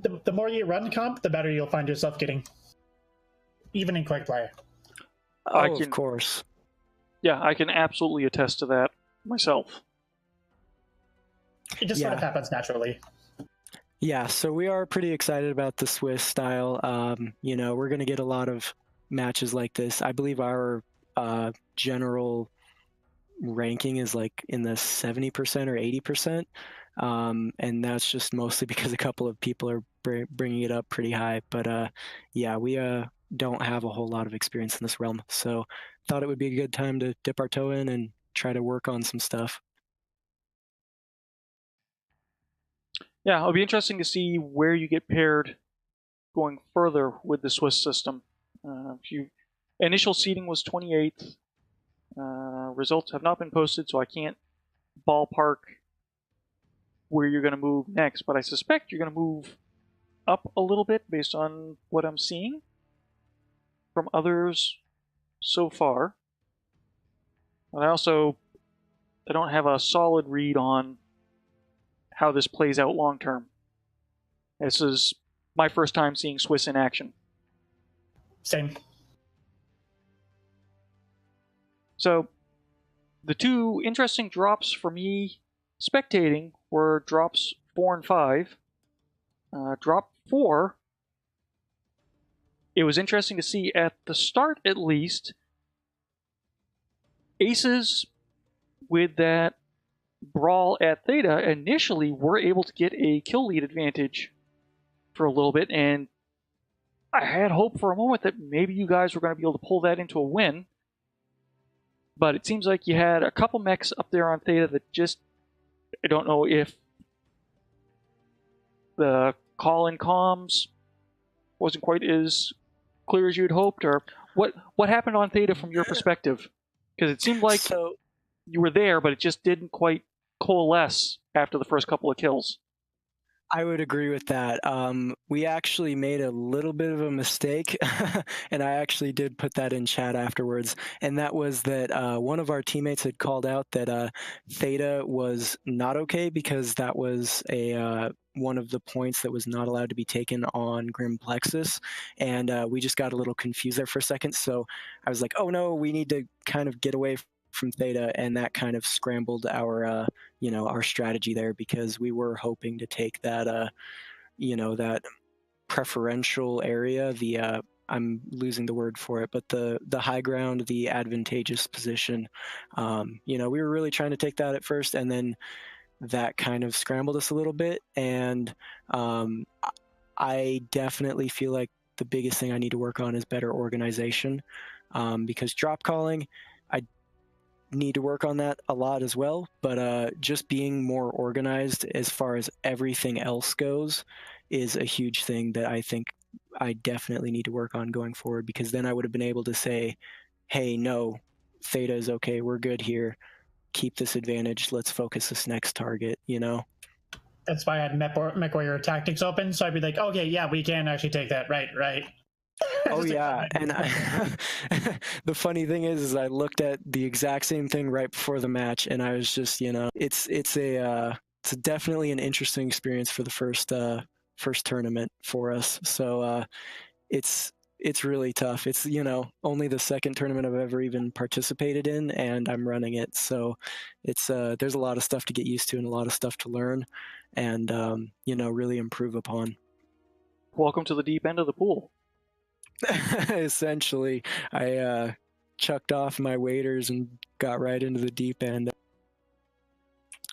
Speaker 3: The more you run comp, the better you'll find yourself getting, even in quick play.
Speaker 4: Of course.
Speaker 1: Yeah, I can absolutely attest to that myself.
Speaker 3: It just sort of happens naturally.
Speaker 4: Yeah, so we are pretty excited about the Swiss style. We're going to get a lot of matches like this. I believe our general ranking is like in the 70% or 80%, and that's just mostly because a couple of people are bringing it up pretty high. But yeah, we don't have a whole lot of experience in this realm, so thought it would be a good time to dip our toe in and try to work on some stuff.
Speaker 1: Yeah, it'll be interesting to see where you get paired going further with the Swiss system. Initial seeding was 28th. Results have not been posted, so I can't ballpark where you're going to move next, but I suspect you're going to move up a little bit based on what I'm seeing from others so far. But I don't have a solid read on how this plays out long term. This is my first time seeing Swiss in action.
Speaker 3: Same.
Speaker 1: So, the two interesting drops for me spectating were drops 4 and 5. Drop 4, it was interesting to see at the start at least, Aces with that brawl at Theta initially were able to get a kill lead advantage for a little bit, and I had hope for a moment that maybe you guys were going to be able to pull that into a win. But it seems like you had a couple mechs up there on Theta that just, I don't know if the call-in comms wasn't quite as clear as you'd hoped, or what happened on Theta from your perspective? Because it seemed like you were there, but it just didn't quite coalesce after the first couple of kills.
Speaker 4: I would agree with that. We actually made a little bit of a mistake, and I actually did put that in chat afterwards, and that was that one of our teammates had called out that Theta was not okay because that was one of the points that was not allowed to be taken on Grim Plexus, and we just got a little confused there for a second, so I was like, oh no, we need to kind of get away from Theta, and that kind of scrambled our our strategy there, because we were hoping to take that that preferential area, the I'm losing the word for it, but the high ground, the advantageous position. We were really trying to take that at first, and then that kind of scrambled us a little bit, and I definitely feel like the biggest thing I need to work on is better organization, because drop calling, I need to work on that a lot as well, but just being more organized as far as everything else goes is a huge thing that I think I definitely need to work on going forward, because then I would have been able to say, hey, no, Theta is okay, we're good here, keep this advantage, let's focus this next target,
Speaker 3: That's why I had MechWarrior Tactics open, so I'd be like, okay, yeah, we can actually take that, right.
Speaker 4: Oh yeah, and the funny thing is I looked at the exact same thing right before the match, and I was just, it's definitely an interesting experience for the first tournament for us. So it's it's really tough. It's, you know, only the second tournament I've ever even participated in, and I'm running it. So it's there's a lot of stuff to get used to and a lot of stuff to learn and, you know, really improve upon.
Speaker 1: Welcome to the deep end of the pool.
Speaker 4: Essentially, I chucked off my waders and got right into the deep end.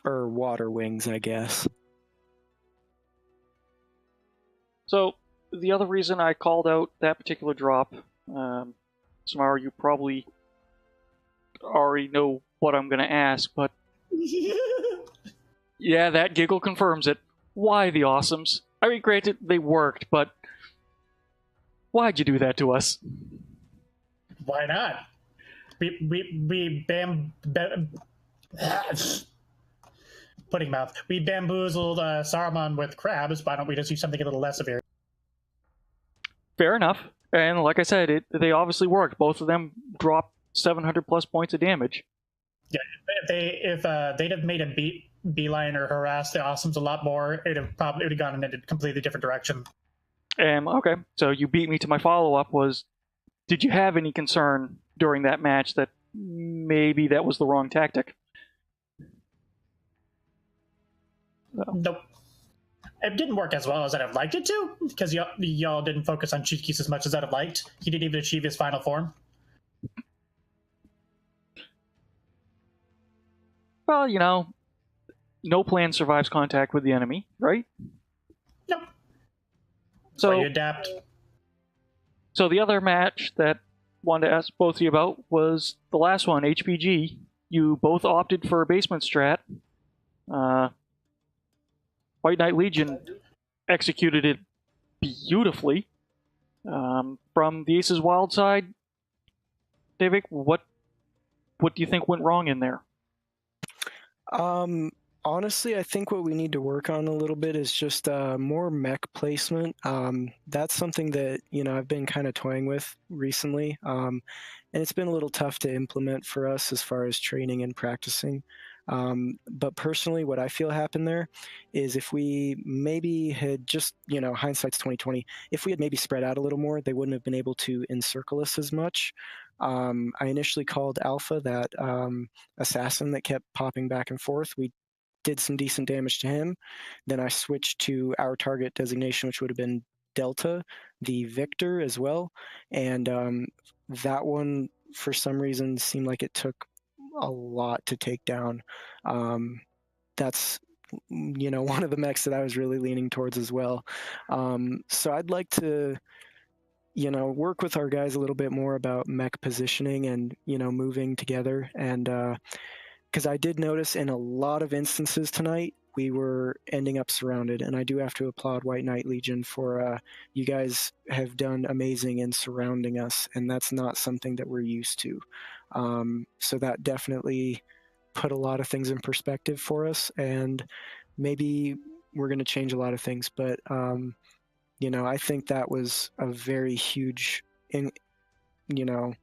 Speaker 4: Or water wings, I guess.
Speaker 1: So, the other reason I called out that particular drop, Samara, you probably already know what I'm going to ask, but yeah, that giggle confirms it. Why the awesomes? I mean, granted, they worked, but why'd you do that to us?
Speaker 3: Why not? We pudding mouth. We bamboozled Saruman with crabs. Why don't we just do something a little less severe?
Speaker 1: Fair enough. And like I said, they obviously worked. Both of them dropped 700 plus points of damage.
Speaker 3: Yeah, if they'd have made a beeline or harassed the awesomes a lot more, it would have gone in a completely different direction.
Speaker 1: Okay, so you beat me to my follow-up was, did you have any concern during that match that maybe that was the wrong tactic?
Speaker 3: Nope. It didn't work as well as I'd have liked it to, because y'all didn't focus on Cheekies as much as I'd have liked. He didn't even achieve his final form.
Speaker 1: Well, you know, no plan survives contact with the enemy, right?
Speaker 3: Nope.
Speaker 1: So
Speaker 3: you adapt.
Speaker 1: So the other match that I wanted to ask both of you about was the last one, HPG. You both opted for a basement strat. White Knight Legion executed it beautifully. From the Aces Wild side, David, what do you think went wrong in there?
Speaker 4: Honestly, I think what we need to work on a little bit is just more mech placement. That's something that, you know, I've been kind of toying with recently, and it's been a little tough to implement for us as far as training and practicing. But personally, what I feel happened there is if we maybe had just, you know, hindsight's 2020, if we had maybe spread out a little more, they wouldn't have been able to encircle us as much. I initially called Alpha, that assassin that kept popping back and forth. We did some decent damage to him. Then I switched to our target designation, which would have been Delta, the Victor as well. And that one, for some reason, seemed like it took a lot to take down. That's, you know, one of the mechs that I was really leaning towards as well. So I'd like to, you know, work with our guys a little bit more about mech positioning and, you know, moving together. And because I did notice in a lot of instances tonight, we were ending up surrounded. And I do have to applaud White Knight Legion for, you guys have done amazing in surrounding us. And that's not something that we're used to. So that definitely put a lot of things in perspective for us. And maybe we're going to change a lot of things. But, you know, I think that was a very huge, you know,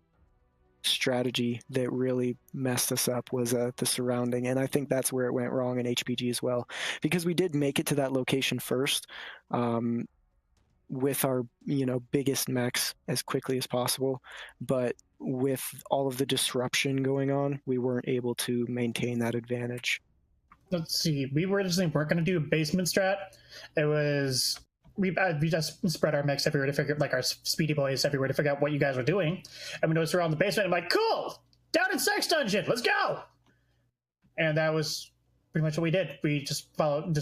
Speaker 4: strategy that really messed us up was the surrounding. And I think that's where it went wrong in HPG as well, because we did make it to that location first with our, you know, biggest mechs as quickly as possible. But with all of the disruption going on, we weren't able to maintain that advantage.
Speaker 3: Let's see. We originally weren't going to do a basement strat. It was... We just spread our mechs everywhere to figure, like our speedy boys everywhere to figure out what you guys were doing. And we noticed around the basement, I'm like, cool! Down in Sex Dungeon, let's go! And that was pretty much what we did. We just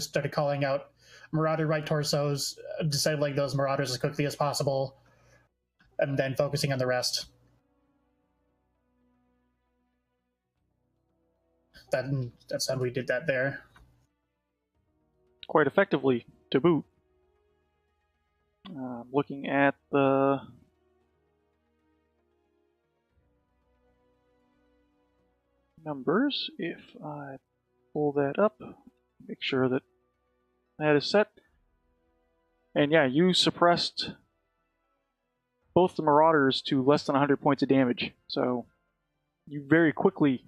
Speaker 3: started calling out Marauder right torsos, disabling those Marauders as quickly as possible, and then focusing on the rest. That's how we did that there.
Speaker 1: Quite effectively, to boot. Looking at the numbers, if I pull that up, make sure that that is set. And yeah, you suppressed both the Marauders to less than 100 points of damage, so you very quickly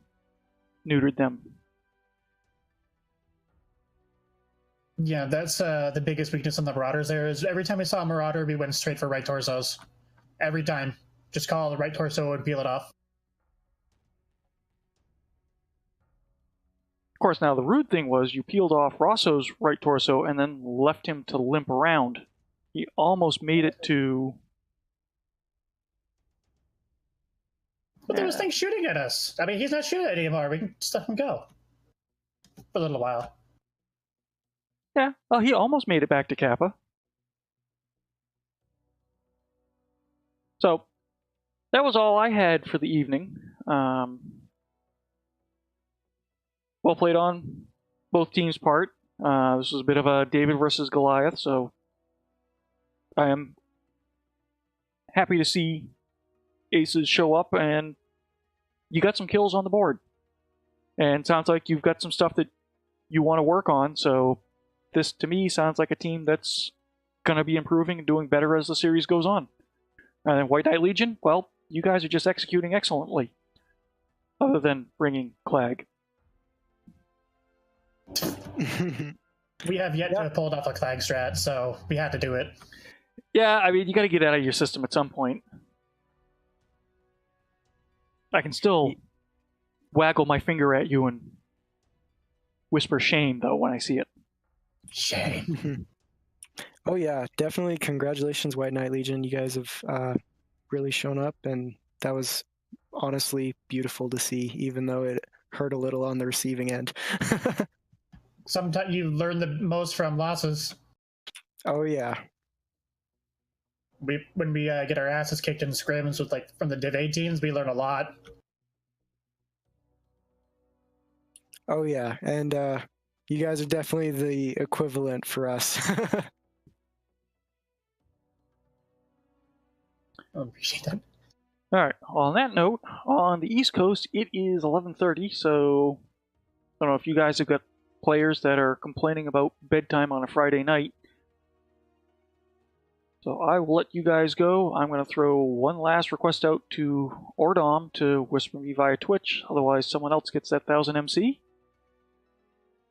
Speaker 1: neutered them.
Speaker 3: Yeah, that's the biggest weakness on the Marauders there, is every time we saw a Marauder, we went straight for right torsos. every time. Just call the right torso and peel it off.
Speaker 1: Of course, now the rude thing was you peeled off Rosso's right torso and then left him to limp around. He almost made it to...
Speaker 3: But there was things shooting at us. I mean, he's not shooting at anymore. We can just let him go. For a little while.
Speaker 1: Yeah, well, he almost made it back to Kappa. So, that was all I had for the evening. Well played on both teams' part. This was a bit of a David versus Goliath, so I am happy to see aces show up, and you got some kills on the board. And it sounds like you've got some stuff that you want to work on, so this, to me, sounds like a team that's going to be improving and doing better as the series goes on. And then White Knight Legion, well, you guys are just executing excellently, other than bringing Clag.
Speaker 3: We have yet to have pulled off a Clag strat, so we had to do it.
Speaker 1: Yeah, I mean, you got to get it out of your system at some point. I can still waggle my finger at you and whisper shame, though, when I see it.
Speaker 3: Shame.
Speaker 4: Oh yeah, definitely. Congratulations, White Knight Legion. You guys have really shown up, and that was honestly beautiful to see, even though it hurt a little on the receiving end.
Speaker 3: Sometimes you learn the most from losses.
Speaker 4: Oh yeah.
Speaker 3: When we get our asses kicked in scrims with from the Div A teams, we learn a lot.
Speaker 4: Oh yeah, and you guys are definitely the equivalent for us.
Speaker 3: I appreciate that.
Speaker 1: All right. Well, on that note, on the East Coast, it is 11:30, so I don't know if you guys have got players that are complaining about bedtime on a Friday night. So I will let you guys go. I'm going to throw one last request out to Ordom to whisper me via Twitch, otherwise someone else gets that 1000 MC.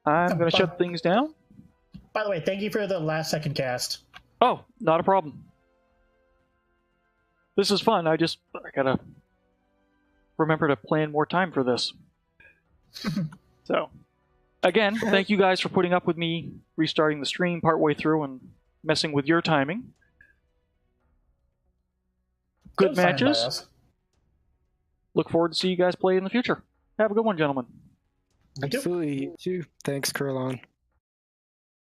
Speaker 1: I'm going to shut things down.
Speaker 3: By the way, thank you for the last second cast.
Speaker 1: Oh, not a problem. This is fun. I gotta remember to plan more time for this. So, again, thank you guys for putting up with me restarting the stream partway through and messing with your timing. Good matches. Look forward to see you guys play in the future. Have a good one, gentlemen.
Speaker 3: You too.
Speaker 4: Absolutely. You too. Thanks, Kurlon.